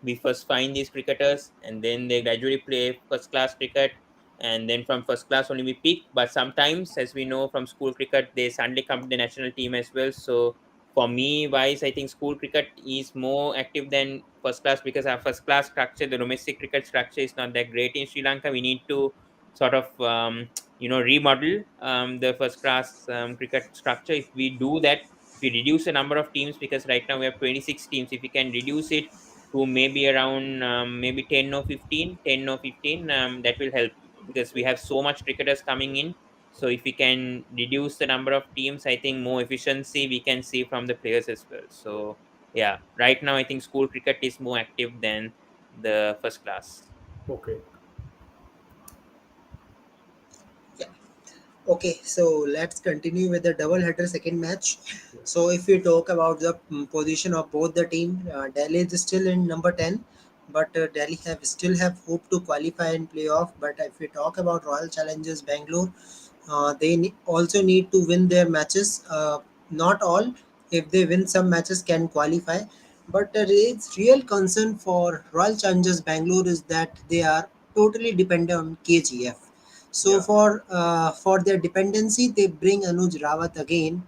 we first find these cricketers and then they gradually play first class cricket, and then from first class only we pick. But sometimes, as we know from school cricket, they suddenly come to the national team as well. So for me wise, I think school cricket is more active than first class because our first class structure, the domestic cricket structure, is not that great in Sri Lanka. We need to sort of remodel the first class cricket structure. If we do that, if we reduce the number of teams, because right now we have 26 teams, if we can reduce it to maybe around maybe 10 or 15, 10 or 15, that will help because we have so much cricketers coming in. So if we can reduce the number of teams, I think more efficiency we can see from the players as well. So yeah, right now I think school cricket is more active than the first class. Okay. Yeah. Okay, so let's continue with the double header second match. So if we talk about the position of both the team, Delhi is still in number 10, but Delhi have still have hope to qualify and playoff. But if we talk about Royal Challengers Bangalore, they also need to win their matches. Not all, if they win some matches, can qualify. But its real concern for Royal Challengers Bangalore is that they are totally dependent on KGF. So Yeah. for their dependency, they bring Anuj Rawat again.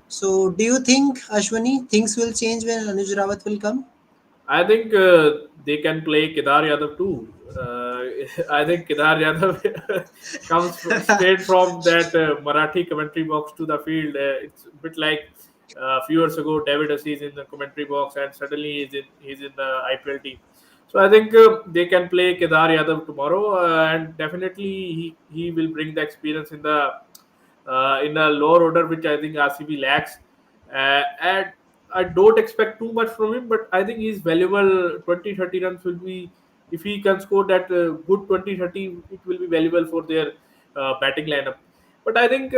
So do you think, Ashwani, things will change when Anuj Rawat will come? I think they can play Kedar Yadav too. I think Kedar Yadav comes straight from that Marathi commentary box to the field. It's a bit like a few years ago, David Assis in the commentary box, and suddenly he's in the IPL team. So I think they can play Kedar Yadav tomorrow, and definitely he will bring the experience in a lower order, which I think RCB lacks. And I don't expect too much from him, but I think he's valuable. 20-30 runs will be, if he can score that good 20-30, it will be valuable for their batting lineup. But I think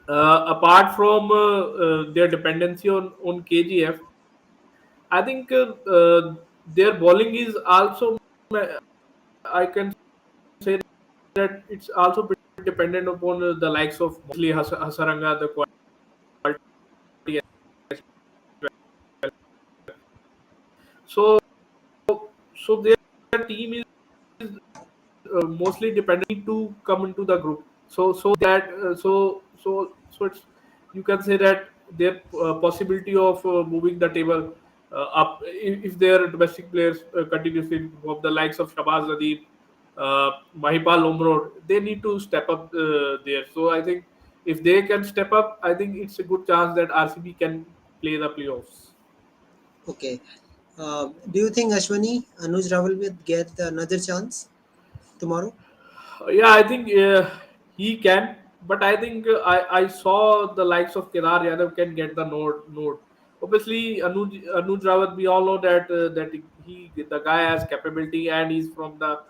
Apart from their dependency on KGF, I think their bowling is also, I can say that it's also pretty dependent upon the likes of mostly Hasaranga, the quality as well. So their team is mostly dependent to come into the group. So it's, you can say that their possibility of moving the table up, if their domestic players continuously perform, the likes of Shabazz Nadeem, Mahipal Lomrod, they need to step up there. So I think if they can step up, I think it's a good chance that RCB can play the playoffs. Okay. Do you think Ashwani Anuj Raval will get another chance tomorrow? Yeah, I think he can, but I think I saw the likes of Kedar Yadav can get the node. Obviously, Anuj Rawat, we all know that he the guy has capability, and he's from the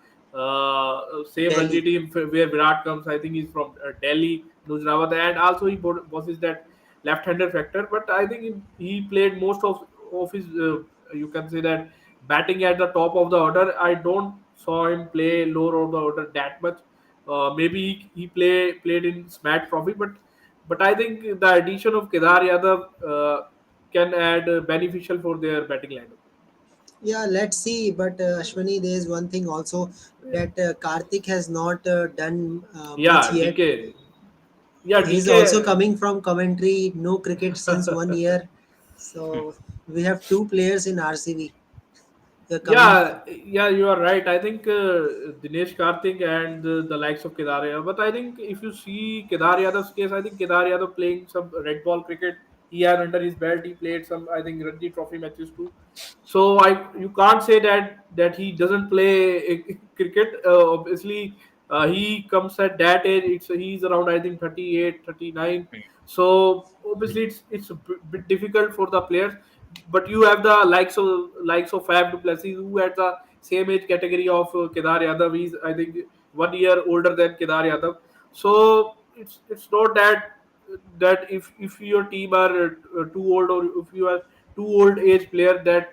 same Ranji Delhi. team where Virat comes. I think he's from Delhi, Anuj Rawat, and also he possesses that left-hander factor. But I think he played most of his you can say that batting at the top of the order. I don't saw him play lower of the order that much. Maybe he played in Smash Trophy, but I think the addition of Kedar Yadav can add beneficial for their batting lineup. Yeah, let's see. But Ashwani, there is one thing also that Karthik has not done much Yeah, yet. DK. Yeah, He's also DK. coming from commentary, no cricket since 1 year. So we have two players in RCB. They're coming. Yeah, you are right. I think Dinesh Karthik and the likes of Kedar Yadav. But I think if you see Kedar Yadav's case, I think Kedar Yadav playing some red ball cricket. He had under his belt. He played some, I think, Ranji Trophy matches too. So you can't say that he doesn't play cricket. Obviously, he comes at that age. He's around, I think, 38, 39. So obviously, it's a bit difficult for the players, but you have the likes of Fab du Plessis, who at the same age category of Kedar Yadav. He's, I think, 1 year older than Kedar Yadav. So it's not that if your team are too old, or if you are too old age player, then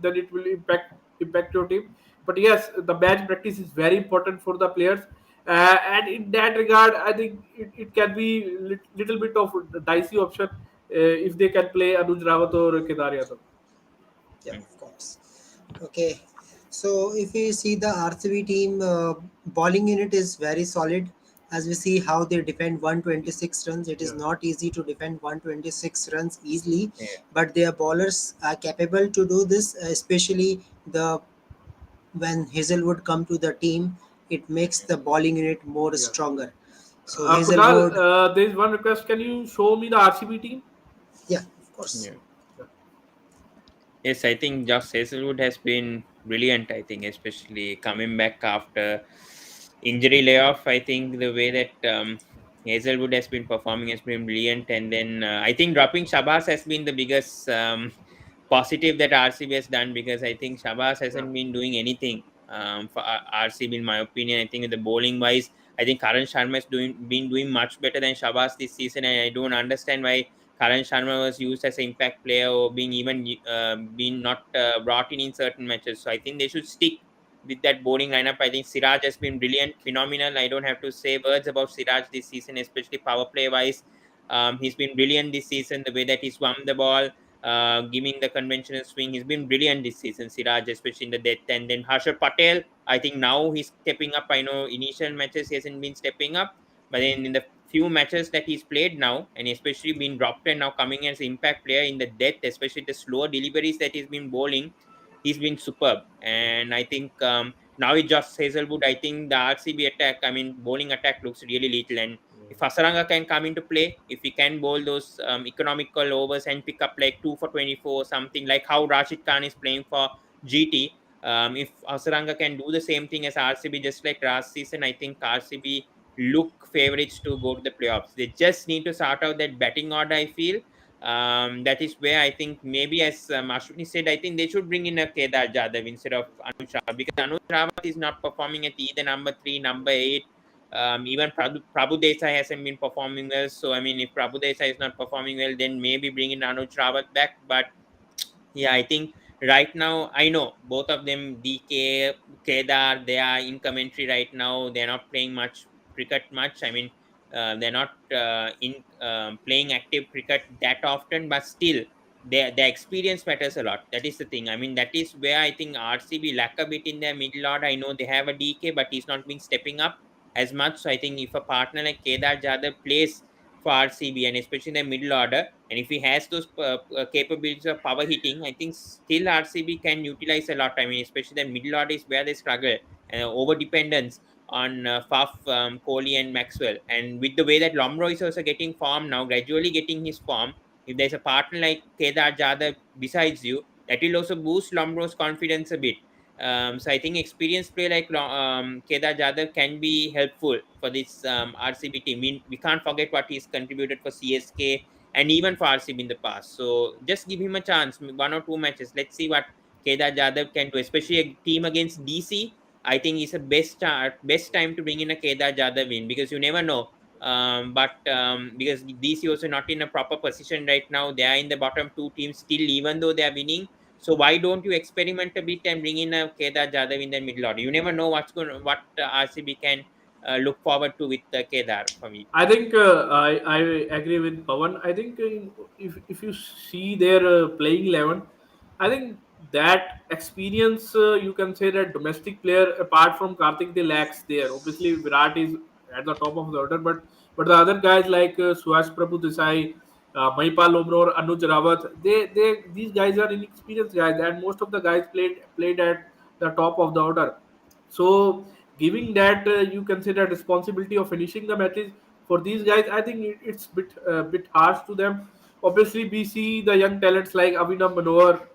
it will impact your team. But yes, the match practice is very important for the players. And in that regard, I think it can be little bit of a dicey option if they can play Anuj Rawat or Kedar Yadav. Yeah, of course. Okay. So if we see the RCB team, bowling unit is very solid. As we see how they defend 126 runs, it is Yeah, not easy to defend 126 runs easily, Yeah. but their bowlers are capable to do this. Especially the when Hazelwood come to the team, it makes the bowling unit more yeah. stronger. So Kunal, Hazelwood, there is one request. Can you show me the RCB team? yeah, of course. Yeah. Yeah, Yes, I think Josh Hazelwood has been brilliant. I think, especially coming back after injury layoff. I think the way that Hazelwood has been performing has been brilliant. And then I think dropping Shabazz has been the biggest positive that RCB has done, because I think Shabazz yeah, hasn't been doing anything for RCB, in my opinion. I think the bowling wise, I think Karan Sharma has been doing much better than Shabazz this season, and I don't understand why Karan Sharma was used as an impact player, or being even been not brought in certain matches. So I think they should stick with that bowling lineup. I think Siraj has been brilliant, phenomenal. I don't have to say words about Siraj this season, especially power play wise. He's been brilliant this season. The way that he swung the ball, giving the conventional swing, he's been brilliant this season. Siraj, especially in the death. And then Harshad Patel, I think now he's stepping up. I know initial matches he hasn't been stepping up, but then in the few matches that he's played now, and especially been dropped and now coming as impact player in the death, especially the slower deliveries that he's been bowling, he's been superb. And I think now with just Hazelwood, I think the RCB attack, I mean bowling attack, looks really little. And if Hasaranga can come into play, if he can bowl those economical overs and pick up like 2 for 24, something like how Rashid Khan is playing for GT, if Hasaranga can do the same thing as RCB, just like last season, I think RCB look favorites to go to the playoffs. They just need to sort out that batting order, I feel. That is where I think maybe, as Ashwini said, I think they should bring in a Kedar Jadhav instead of Anuj Rawat, because Anuj Rawat is not performing at either number 3, number 8. Even Prabhu Desai hasn't been performing well. So I mean, if Prabhu Desai is not performing well, then maybe bringing Anuj Rawat back. But yeah, I think right now, I know both of them, DK, Kedar, they are in commentary right now. They're not playing much cricket much. I mean, they're not in playing active cricket that often, but still, their experience matters a lot. That is the thing. I mean, that is where I think RCB lack a bit in their middle order. I know they have a DK, but he's not been stepping up as much. So I think if a partner like Kedar Jadhav plays for RCB, and especially in the middle order, and if he has those capabilities of power hitting, I think still RCB can utilize a lot. I mean, especially the middle order is where they struggle, and over dependence on Faf, Kohli, and Maxwell. And with the way that Lomro is also getting form now, gradually getting his form, if there's a partner like Kedar Jadhav besides you, that will also boost Lomro's confidence a bit. So I think experienced play like Kedar Jadhav can be helpful for this RCB team. We can't forget what he's contributed for CSK and even for RCB in the past. So just give him a chance, one or two matches. Let's see what Kedar Jadhav can do, especially a team against DC. I think it's a best time to bring in a Kedar Jadhav in, because you never know. But because DC also not in a proper position right now, they are in the bottom two teams still, even though they are winning. So why don't you experiment a bit and bring in a Kedar Jadhav in the middle order? You never know what RCB can look forward to with Kedar for me. I think I agree with Pawan. I think if you see their playing 11, I think that experience, you can say that domestic player apart from Karthik, they lacks there. Obviously Virat is at the top of the order, but the other guys like Suhas Prabhu Desai, Mahipal Lomror, Anuj Rawat, they these guys are inexperienced guys, and most of the guys played at the top of the order. So giving that, you consider responsibility of finishing the matches for these guys, I think it's bit harsh to them. Obviously we see the young talents like Avinav Manohar,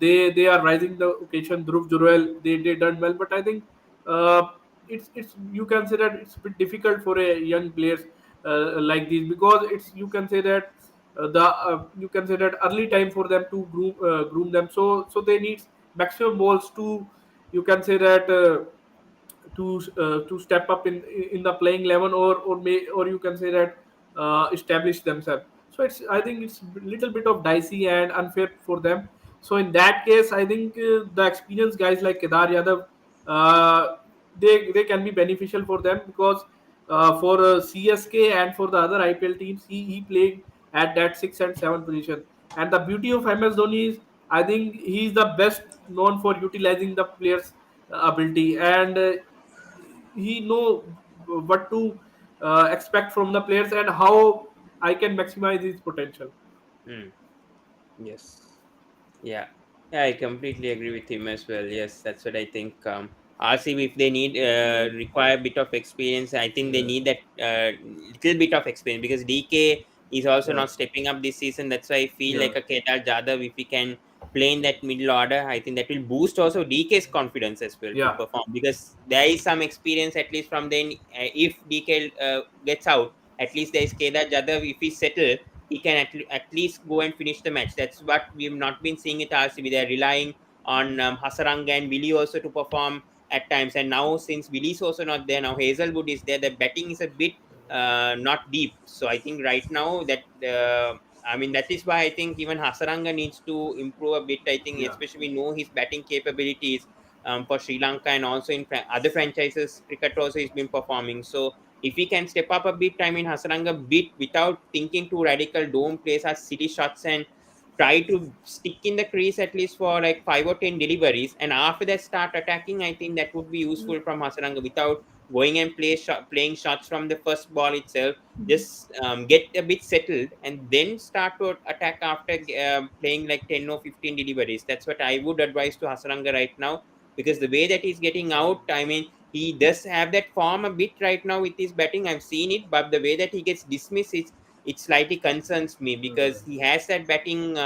they are rising the occasion. Dhruv Jurel, they done well, but I think uh, it's you consider it's a bit difficult for a young players like these, because it's you can say that the you can say that early time for them to groom them, so they need maximum balls to, you can say that to step up in the playing 11, or you can say that establish themselves. So it's, I think it's a little bit of dicey and unfair for them. So in that case, I think the experienced guys like Kedar Yadav, uh, they can be beneficial for them, because for CSK and for the other IPL teams, he played at that 6 and 7 position. And the beauty of MS Dhoni is, I think he's the best known for utilizing the players' ability, and he know what to expect from the players and how I can maximize his potential. Hmm. Yes. Yeah, yeah, I completely agree with him as well. Yes, that's what I think. RCB, if they need require a bit of experience, I think they Yeah, need that little bit of experience, because DK is also yeah, not stepping up this season. That's why I feel yeah, like a Kedar Jadhav, if we can play in that middle order, I think that will boost also DK's confidence as well to yeah. perform, because there is some experience at least from then. If DK gets out, at least there is Kedar Jadhav. If he settle, he can at least go and finish the match. That's what we've not been seeing at RCB. They're relying on Hasaranga and Willie also to perform at times. And now, since Willie's also not there, now Hazelwood is there, the betting is a bit not deep. So I think right now that, I mean, that is why I think even Hasaranga needs to improve a bit. I think, Yeah. especially we know his batting capabilities for Sri Lanka, and also in other franchises, cricket also he's been performing. So if he can step up a bit, I mean, Hasaranga bit without thinking too radical, don't place as silly shots and try to stick in the crease at least for like 5 or 10 deliveries, and after that start attacking. I think that would be useful from Hasaranga, without going and playing shots from the first ball itself. Just get a bit settled and then start to attack after playing like 10 or 15 deliveries. That's what I would advise to Hasaranga right now, because the way that he's getting out, I mean, he does have that form a bit right now with his batting. I've seen it, but the way that he gets dismissed, it slightly concerns me, because he has that batting,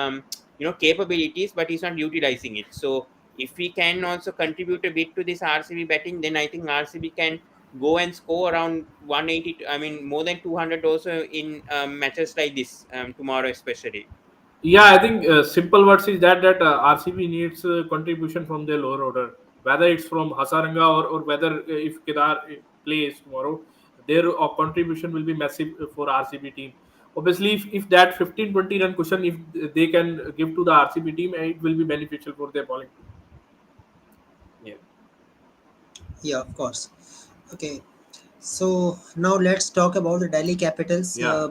capabilities, but he's not utilizing it. So if we can also contribute a bit to this RCB batting, then I think RCB can go and score around 180. I mean, more than 200 also in matches like this tomorrow, especially. Yeah, I think simple words is that RCB needs contribution from their lower order, whether it's from Hasaranga or whether if Kedar plays tomorrow. their contribution will be massive for RCB team. Obviously, if that 15-20 run cushion, if they can give to the RCB team, it will be beneficial for their bowling. Yeah. Yeah, of course. Okay, so now let's talk about the Delhi Capitals. Yeah,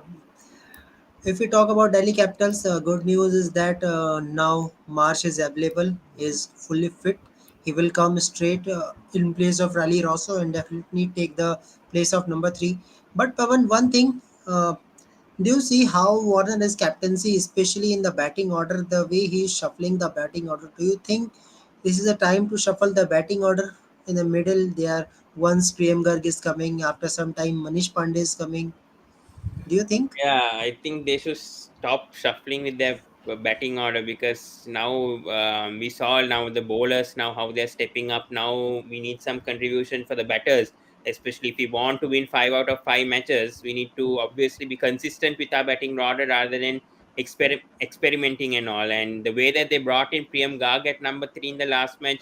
If we talk about Delhi Capitals, good news is that now Marsh is available, is fully fit. He will come straight in place of Raleigh Rosso and definitely take the place of number three. But Pavan, one thing, do you see how Warner is captaincy, especially in the batting order, the way he is shuffling the batting order? Do you think this is a time to shuffle the batting order? In the middle, there once Priyam Garg is coming, after some time Manish Pandey is coming. Do you think? Yeah, I think they should stop shuffling with their batting order, because now we saw now the bowlers now how they're stepping up. Now we need some contribution for the batters, especially if we want to win 5 out of 5 matches. We need to obviously be consistent with our batting order rather than experimenting and all. And the way that they brought in Priyam Garg at number three in the last match,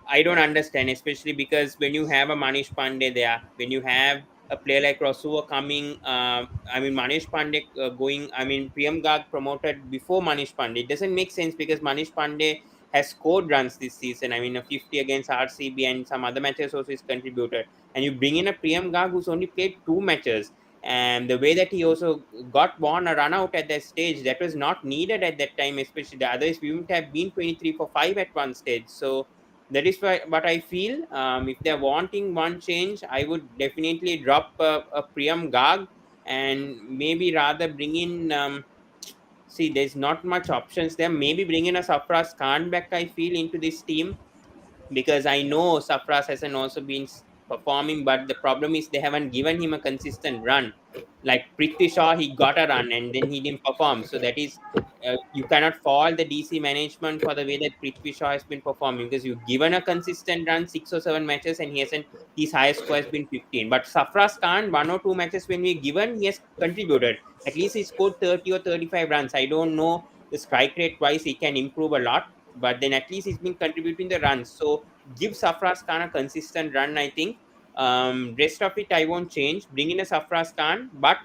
I don't understand, especially because when you have a Manish Pandey there, when you have a player like Rosua coming, I mean Manish Pandey going, I mean Priyam Garg promoted before Manish Pandey. It doesn't make sense because Manish Pandey has scored runs this season. I mean a 50 against RCB and some other matches also is contributed. And you bring in a Priyam Garg who's only played 2 matches. And the way that he also got won a run out at that stage, that was not needed at that time, especially the others we wouldn't have been 23 for 5 at one stage. So that is why what I feel. If they're wanting one change, I would definitely drop a Priyam Garg and maybe rather bring in. See, there's not much options there. Maybe bring in a Safras Khan back, I feel, into this team, because I know Safras hasn't also been performing, but the problem is they haven't given him a consistent run. Like Prithvi Shaw, he got a run and then he didn't perform. So that is, you cannot fault the DC management for the way that Prithvi Shaw has been performing, because you've given a consistent run 6 or 7 matches and he hasn't. His highest score has been 15. But Safras Khan, 1 or 2 matches when we given, he has contributed. At least he scored 30 or 35 runs. I don't know the strike rate wise, he can improve a lot, but then at least he's been contributing the runs. So give Safras Khan a consistent run, I think. Rest of it I won't change. Bring in a Safras Khan, but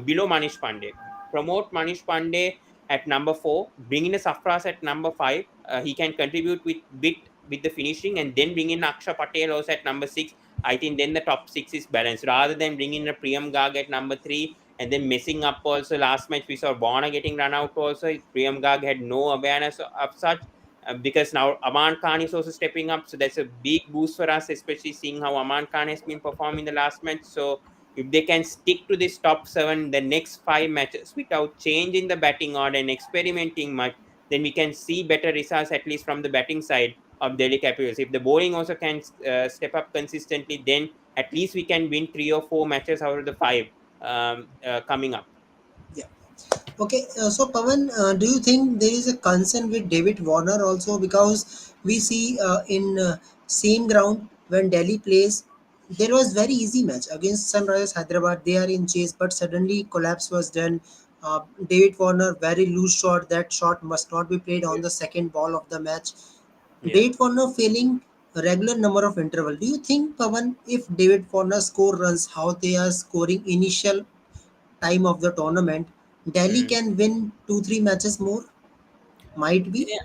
below Manish Pandey. Promote Manish Pandey at number four. Bring in a Safras at number five. He can contribute with bit with the finishing, and then bring in Aksha Patel also at number six. I think then the top six is balanced rather than bringing in a Priyam Garg at number three and then messing up also. Last match we saw Warner getting run out also. Priyam Garg had no awareness of such, because now Aman Khan is also stepping up. So that's a big boost for us, especially seeing how Aman Khan has been performing the last match. So if they can stick to this top seven the next 5 matches without changing the batting order and experimenting much, then we can see better results at least from the batting side of Delhi Capitals. If the bowling also can step up consistently, then at least we can win 3 or 4 matches out of the 5 coming up. Yeah. Okay, so Pavan, do you think there is a concern with David Warner also, because we see in same ground when Delhi plays, there was very easy match against Sunrisers Hyderabad. They are in chase, but suddenly collapse was done. David Warner very loose shot. That shot must not be played on Yeah. the second ball of the match. Yeah. David Warner failing a regular number of interval. Do you think, Pavan, if David Warner score runs how they are scoring initial time of the tournament, Delhi Mm. can win 2-3 matches more. Might be.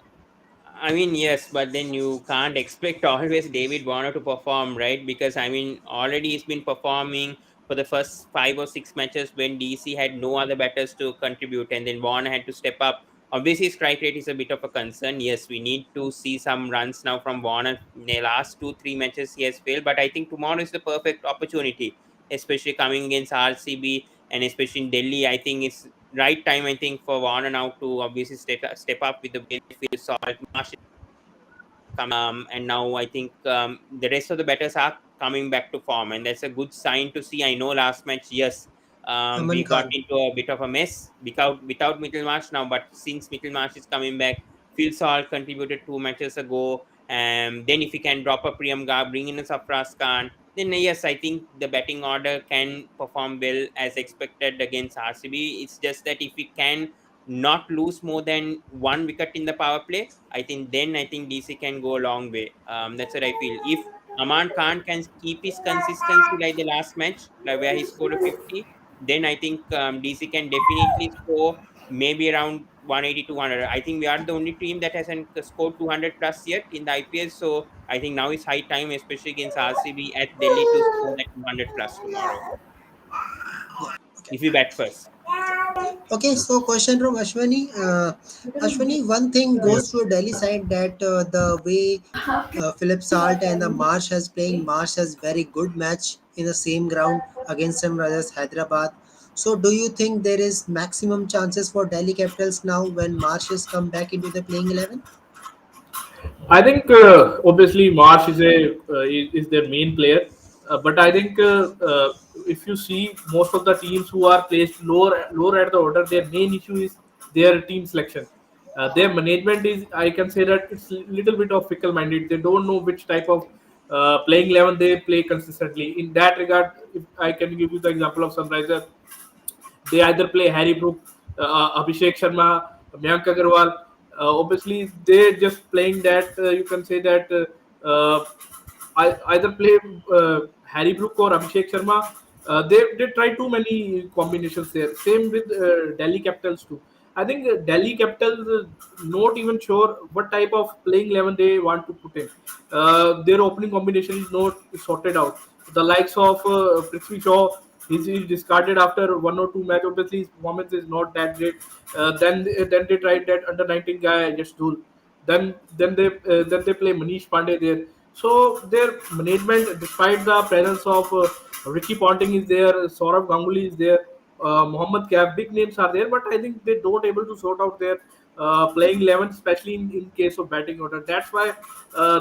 I mean, yes, but then you can't expect always David Warner to perform, right? Because I mean, already he's been performing for the first 5 or 6 matches when DC had no other batters to contribute, and then Warner had to step up. Obviously, strike rate is a bit of a concern. Yes, we need to see some runs now from Warner. In the last 2, 3 matches, he has failed, but I think tomorrow is the perfect opportunity, especially coming against RCB and especially in Delhi. I think it's right time, I think, for Warner now to obviously step up with the way they feel. Salt Marsh and now I think the rest of the batters are coming back to form, and that's a good sign to see. I know last match, yes, Aman we got Khan. into a bit of a mess without Middlemarch now, but since Middlemarch is coming back, Phil Salt contributed 2 matches ago, and then if he can drop a Priyam Garg, bring in a Safras Khan, then yes, I think the batting order can perform well as expected against RCB. It's just that if we can not lose more than 1 wicket in the power play, I think then I think DC can go a long way. That's what I feel. If Aman Khan can keep his consistency like the last match, like where he scored a 50, then I think DC can definitely score maybe around 180 to 100. I think we are the only team that hasn't scored 200 plus yet in the IPL. So I think now is high time, especially against RCB at Delhi, to score that 200 plus tomorrow Yeah. Okay. if we bat first. Okay, so question from Ashwani. Ashwani, one thing Yeah. goes to a Delhi side that the way Philip Salt and the Marsh has playing, Marsh has very good match in the same ground against Sunrisers Hyderabad. So, do you think there is maximum chances for Delhi Capitals now when Marsh has come back into the playing 11? I think obviously Marsh is their main player, but I think if you see most of the teams who are placed lower at the order, their main issue is their team selection. Their management is, I can say that it's little bit of fickle minded. They don't know which type of playing 11 they play consistently. In that regard, if I can give you the example of Sunriser, they either play Harry Brook, Abhishek Sharma, Mayank Agarwal. Obviously, they're just playing that. You can say that either play Harry Brook or Abhishek Sharma. They try too many combinations there. Same with Delhi Capitals too. I think Delhi Capitals not even sure what type of playing 11 they want to put in. Their opening combination is not sorted out. The likes of Prithvi Shaw, he's discarded after one or two match. Obviously, his performance is not that great. Then they tried that under 19 guy Yashdul. Then they play Manish Pandey there. So their management, despite the presence of Ricky Ponting is there, Saurabh Ganguly is there, Mohammad Kaif, big names are there, but I think they don't able to sort out their playing 11, especially in case of batting order. That's why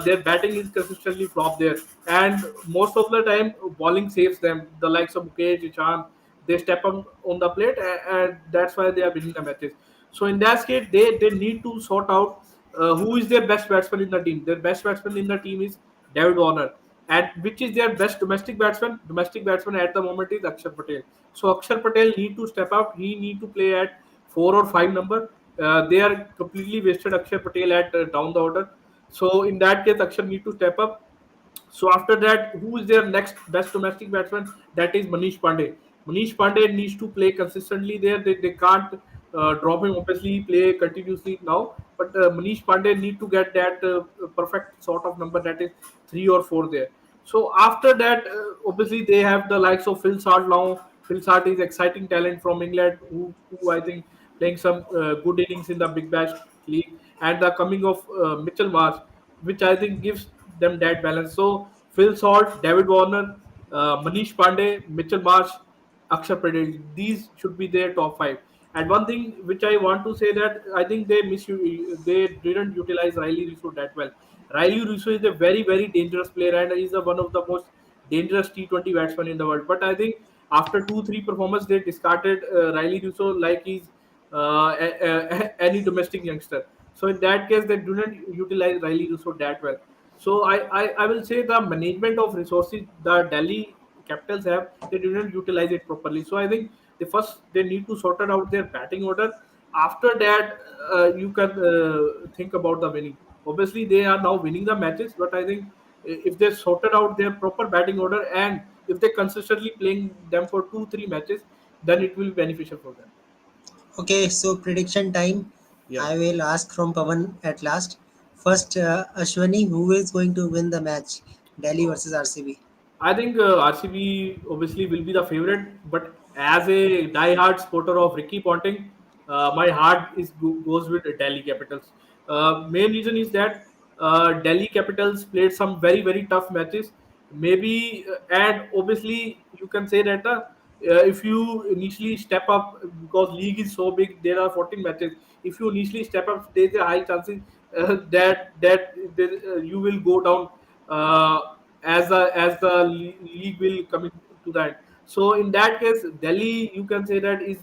their batting is consistently flop there, and most of the time bowling saves them. The likes of Mukesh, Ishan, they step up on the plate, and that's why they are winning the matches. So in that case, they need to sort out who is their best batsman in the team. Their best batsman in the team is David Warner, and which is their best domestic batsman. Domestic batsman at the moment is Akshar Patel. So Akshar Patel need to step up. He need to play at 4 or 5 number. They are completely wasted Akshar Patel at down the order. So in that case, Akshar need to step up. So after that, who is their next best domestic batsman? That is Manish Pandey. Manish Pandey needs to play consistently there. They can't drop him. Obviously, he play continuously now, but Manish Pandey need to get that perfect sort of number, that is 3 or 4 there. So after that, obviously they have the likes of Phil Sart now. Phil Sart is exciting talent from England, who I think playing some good innings in the Big Bash League, and the coming of Mitchell Marsh, which I think gives them that balance. So Phil Salt, David Warner, Manish Pandey, Mitchell Marsh, Akshar Patel, these should be their top five. And one thing which I want to say that I think they didn't utilize Riley Russo that well. Riley Russo is a very dangerous player, and is one of the most dangerous T20 batsmen in the world. But I think after 2 3 performances they discarded Riley Russo like he's any domestic youngster. So in that case, they do not utilize Riley Russo that well. So I will say the management of resources the Delhi Capitals have, they do not utilize it properly. So I think they need to sort it out their batting order. After that, you can think about the winning. Obviously, they are now winning the matches, but I think if they sorted out their proper batting order, and if they consistently playing them for 2 3 matches, then it will be beneficial for them. Okay, so prediction time. Yeah. I will ask from Pavan at last. First, Ashwani, who is going to win the match? Delhi versus RCB. I think RCB obviously will be the favorite, but as a die-hard supporter of Ricky Ponting, my heart goes with Delhi Capitals. Main reason is that Delhi Capitals played some very tough matches. Maybe and obviously you can say that if you initially step up, because league is so big, there are 14 matches. If you initially step up, there's a high chances that you will go down. As the league will come into that. So in that case, Delhi, you can say that is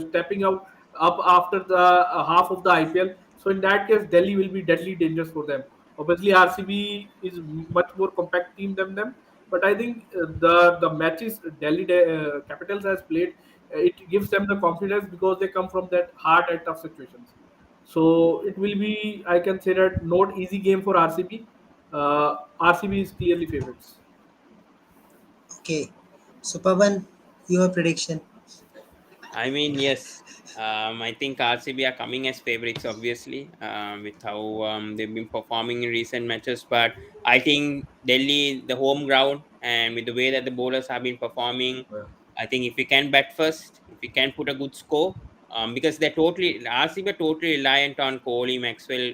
stepping up after the half of the IPL. So in that case, Delhi will be deadly dangerous for them. Obviously, RCB is much more compact team than them, but I think the matches Delhi Capitals has played, it gives them the confidence because they come from that hard and tough situations. So it will be, I can say that, not easy game for RCB, RCB is clearly favorites. Okay. So Pavan, your prediction. I mean, yes. I think RCB are coming as favorites, obviously, with how they've been performing in recent matches. But I think Delhi, the home ground, and with the way that the bowlers have been performing, I think if we can bat first, if we can put a good score, because they're totally RCB are totally reliant on Kohli, Maxwell,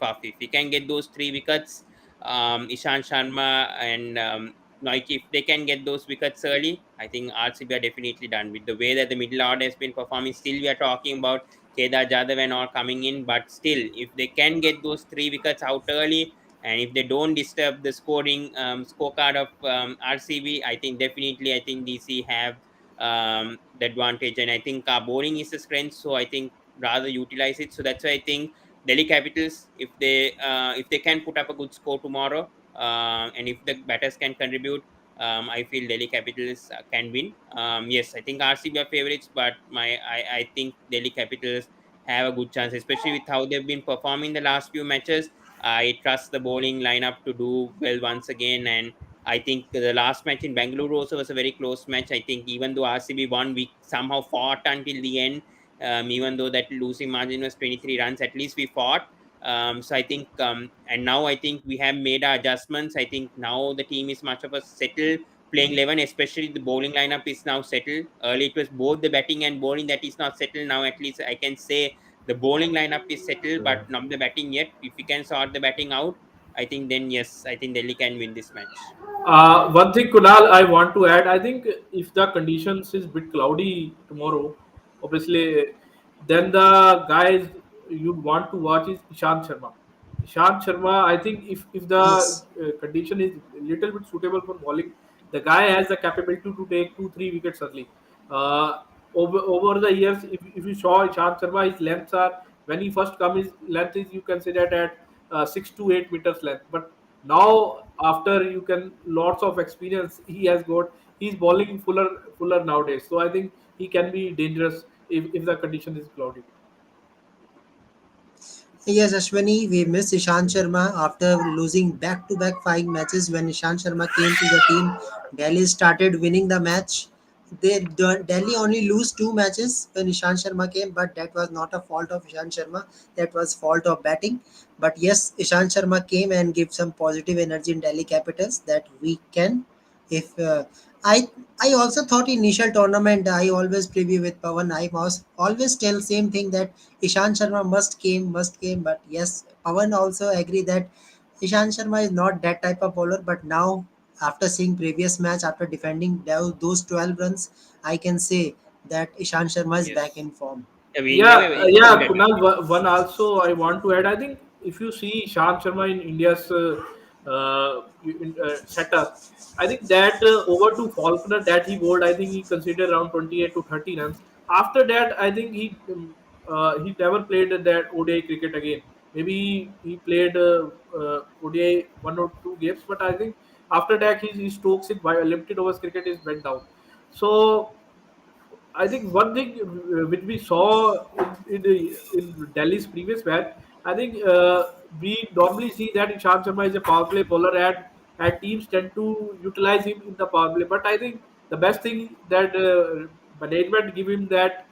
Faf. If we can get those three wickets, Ishan Sharma and like if they can get those wickets early, I think RCB are definitely done. With the way that the middle order has been performing, still we are talking about Kedar Jadhav and all coming in, but still, if they can get those three wickets out early, and if they don't disturb the scoring scorecard of RCB, I think definitely I think DC have the advantage, and I think our bowling is a strength, so I think rather utilize it. So that's why I think Delhi Capitals, if they can put up a good score tomorrow, and if the batters can contribute, I feel Delhi Capitals can win. Yes, I think RCB are favorites, but I think Delhi Capitals have a good chance, especially with how they've been performing the last few matches. I trust the bowling lineup to do well once again, and I think the last match in Bangalore also was a very close match. I think even though RCB won, we somehow fought until the end. Even though that losing margin was 23 runs, at least we fought. So I think, and now I think we have made our adjustments. I think now the team is much of a settled playing 11, especially the bowling lineup is now settled. Early it was both the batting and bowling that is not settled. Now at least I can say the bowling lineup is settled, but not the batting yet. If we can sort the batting out, I think then yes, I think Delhi can win this match. One thing, Kunal, I want to add. I think if the conditions is bit cloudy tomorrow, obviously, then the guys you want to watch is Ishant Sharma. Ishant Sharma, I think if the Yes. condition is a little bit suitable for bowling, the guy has the capability to take 2 3 wickets early. Uh, over the years, if you saw Ishant Sharma, his lengths are when he first come, his length is you can say that at 6 to 8 meters length, but now after you can lots of experience he has got, he's bowling fuller nowadays, so I think he can be dangerous if the condition is cloudy. Yes, Ashwani, we missed Ishant Sharma after losing back-to-back 5 matches. When Ishant Sharma came to the team, Delhi started winning the match. Delhi only lose 2 matches when Ishant Sharma came, but that was not a fault of Ishant Sharma. That was fault of batting. But yes, Ishant Sharma came and gave some positive energy in Delhi Capitals that we can. If I I also thought initial tournament I always preview with Pavan. I was always tell same thing that Ishant Sharma must came. But yes, Pavan also agree that Ishant Sharma is not that type of bowler. But now, after seeing previous match, after defending those 12 runs, I can say that Ishant Sharma is back Yes, in form. yeah, we Yeah, have a very yeah, good Kunal. advantage. One also I want to add. I think if you see Shant Sharma in India's setup, I think that over to Falconer that he bowled, I think he considered around 28 to 30 runs. After that, I think he never played that ODI cricket again. Maybe he played ODI 1 or 2 games, but I think after that his strokes in limited overs cricket is went down. So I think one thing which we saw in Delhi's previous match, I think we normally see that Ishant Sharma is a power play bowler, and teams tend to utilize him in the power play. But I think the best thing that management give him that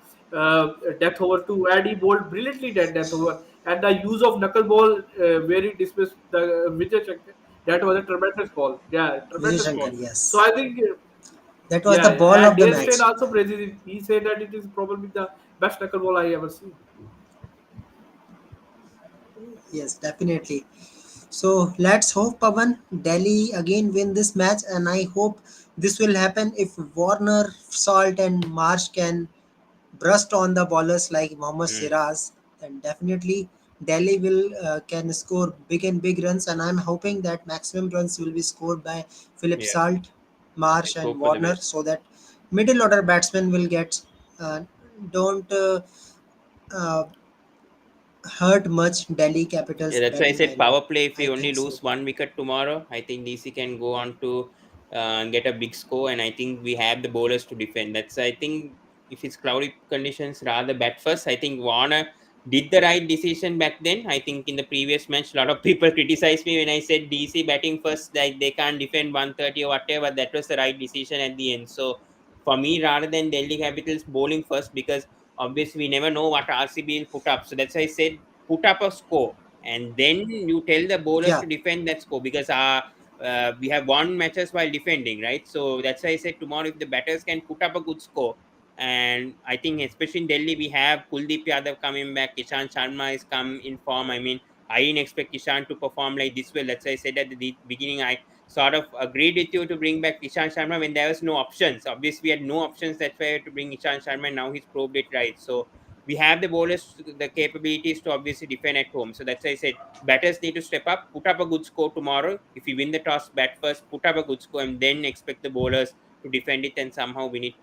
death over to, and he bowled brilliantly that death over, and the use of knuckle ball where he dismissed the Vijay Shankar, that was a tremendous ball. Yeah, Vijay tremendous Shankar, ball. So yes. I think. That was the Yeah, ball and of the Dale Steyn match. also praises it. He said that it is probably the best knuckleball I ever seen. Yes, definitely. So let's hope Pavan Delhi again win this match, and I hope this will happen if Warner, Salt, and Marsh can burst on the bowlers like Mohammad Mm, Siraz. Then definitely Delhi will can score big and big runs, and I'm hoping that maximum runs will be scored by Philip yeah, Salt, Marsh, let's and hope for the Warner, best. so that middle order batsmen will get don't uh, hurt much Delhi Yeah, Capitals that's why I batting said lineup. power play. If I we only think so. lose one wicket tomorrow, I think DC can go on to get a big score, and I think we have the bowlers to defend. That's I think if it's cloudy conditions, rather bat first. I think Warner did the right decision back then. I think in the previous match, a lot of people criticized me when I said DC batting first, like they can't defend 130 or whatever. That was the right decision at the end. So for me, rather than Delhi Capitals bowling first, because obviously we never know what RCB will put up. So that's why I said put up a score and then you tell the bowlers Yeah, to defend that score, because we have won matches while defending, right? So that's why I said tomorrow if the batters can put up a good score, and I think especially in Delhi we have Kuldeep Yadav coming back, Ishan Sharma is come in form. I mean, I didn't expect Ishan to perform like this well. That's why I said at the beginning I sort of agreed with you to bring back Ishan Sharma when there was no options. Obviously we had no options, that's why I had to bring Ishan Sharma, and now he's proved it right. So we have the bowlers, the capabilities to obviously defend at home. So that's why I said batters need to step up, put up a good score tomorrow. If we win the toss, bat first, put up a good score, and then expect the bowlers to defend it and somehow win it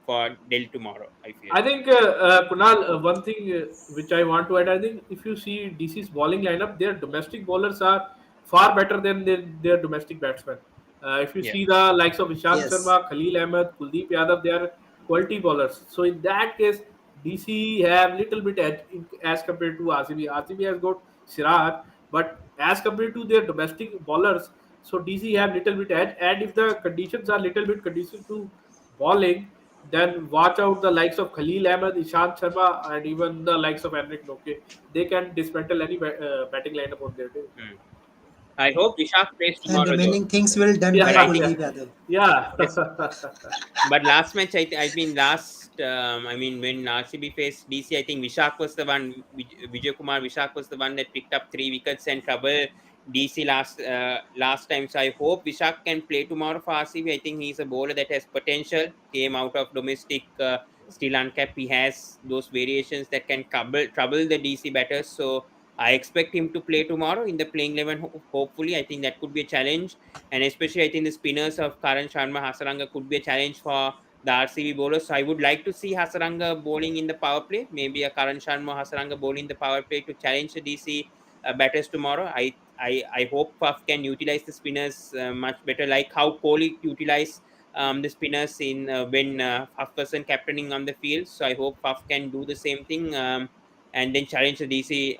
for Delhi tomorrow, I feel. I think Kunal, one thing which I want to add, I think if you see DC's bowling lineup, their domestic bowlers are far better than their domestic batsmen. If you Yeah. see the likes of Ishant yes. Sharma, Khalil Ahmed, Kuldeep Yadav, they are quality bowlers. So in that case, DC have little bit edge as compared to RCB. RCB has got Siraj, but as compared to their domestic bowlers, so DC have little bit edge. And if the conditions are little bit conducive to bowling, then watch out the likes of Khalil Ahmed, Ishant Sharma, and even the likes of Henrik Noke. They can dismantle any batting lineup on their day. Hmm. I hope Vishak plays And tomorrow though. remaining things will done Yeah, by But I think Kuldeep Yadav. yeah, yes. yeah. But last match, I mean, last, I mean, when RCB faced DC, I think Vishak was the one, Vijay Kumar Vishak was the one that picked up 3 wickets and trouble DC last time. So I hope Vishak can play tomorrow for RCB. I think he's a bowler that has potential. Came out of domestic, still uncapped. He has those variations that can trouble the DC batters. So I expect him to play tomorrow in the playing 11. Hopefully, I think that could be a challenge, and especially I think the spinners of Karan Sharma, Hasaranga could be a challenge for the RCB bowlers. So I would like to see Hasaranga bowling in the power play, maybe a Karan Sharma, Hasaranga bowling the power play to challenge the DC batters tomorrow. I hope Puff can utilize the spinners much better, like how Kohli utilized the spinners in when Puff wasn't captaining on the field. So I hope Puff can do the same thing. And then challenge the DC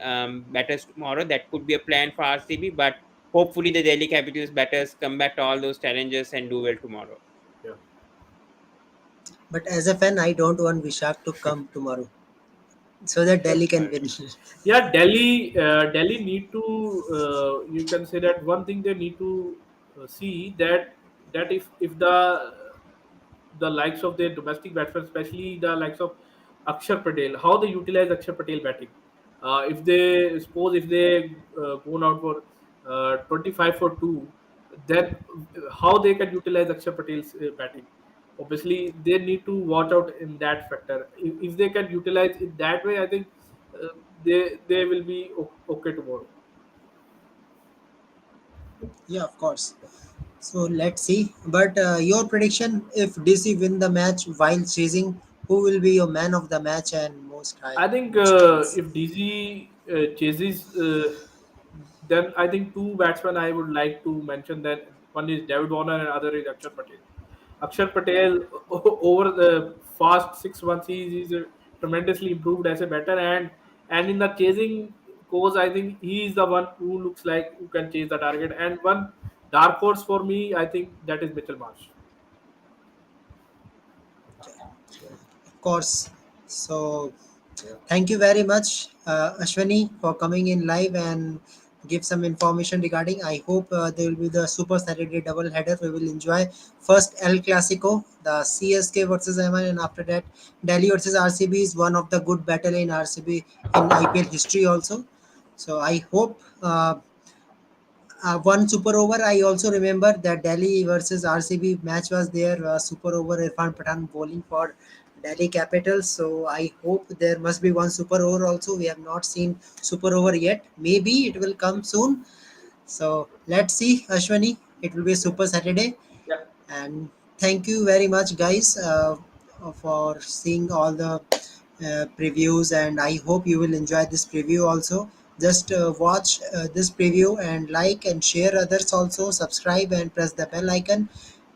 batters tomorrow. That could be a plan for RCB, but hopefully the Delhi Capitals batters come back to all those challenges and do well tomorrow. But as a fan, I don't want Vishak to come tomorrow so that Delhi can Right. win. Yeah, Delhi need to. You can say that one thing they need to see that if the likes of their domestic batsmen, especially the likes of Akshar Patel, how they utilize Akshar Patel batting. If they suppose if they gone out for 25 for two, then how they can utilize Akshar Patel's batting. Obviously, they need to watch out in that factor. If they can utilize it that way, I think uh, they will be okay tomorrow. Yeah, of course. So let's see. But your prediction, if DC win the match while chasing, who will be your man of the match and most high I think scores? if DZ chases, then I think two batsmen I would like to mention. That one is David Warner and other is Akshar Patel. Akshar Patel over the past 6 months he's tremendously improved as a batter, and in the chasing course I think he is the one who looks like who can chase the target. And one dark horse for me I think that is Mitchell Marsh. Of course. So Yeah. thank you very much, Ashwani, for coming in live and give some information regarding. I hope there will be the Super Saturday double header. We will enjoy first El Clasico, the CSK versus MI, and after that Delhi versus RCB is one of the good battle in RCB in IPL history also. So I hope one super over. I also remember that Delhi versus RCB match was there. Super over Irfan Pathan bowling for Delhi Capitals. So I hope there must be one super over also. We have not seen super over yet. Maybe it will come soon. So let's see, Ashwani. It will be a super Saturday. Yeah. And thank you very much, guys, for seeing all the previews. And I hope you will enjoy this preview also. Just watch this preview and like and share others also. Subscribe and press the bell icon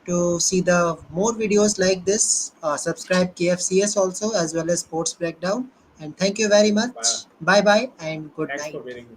to see the more videos like this. Subscribe KFCS also as well as Sports Breakdown. And thank you very Bye. much. Bye bye and good Thanks for night. bearing me.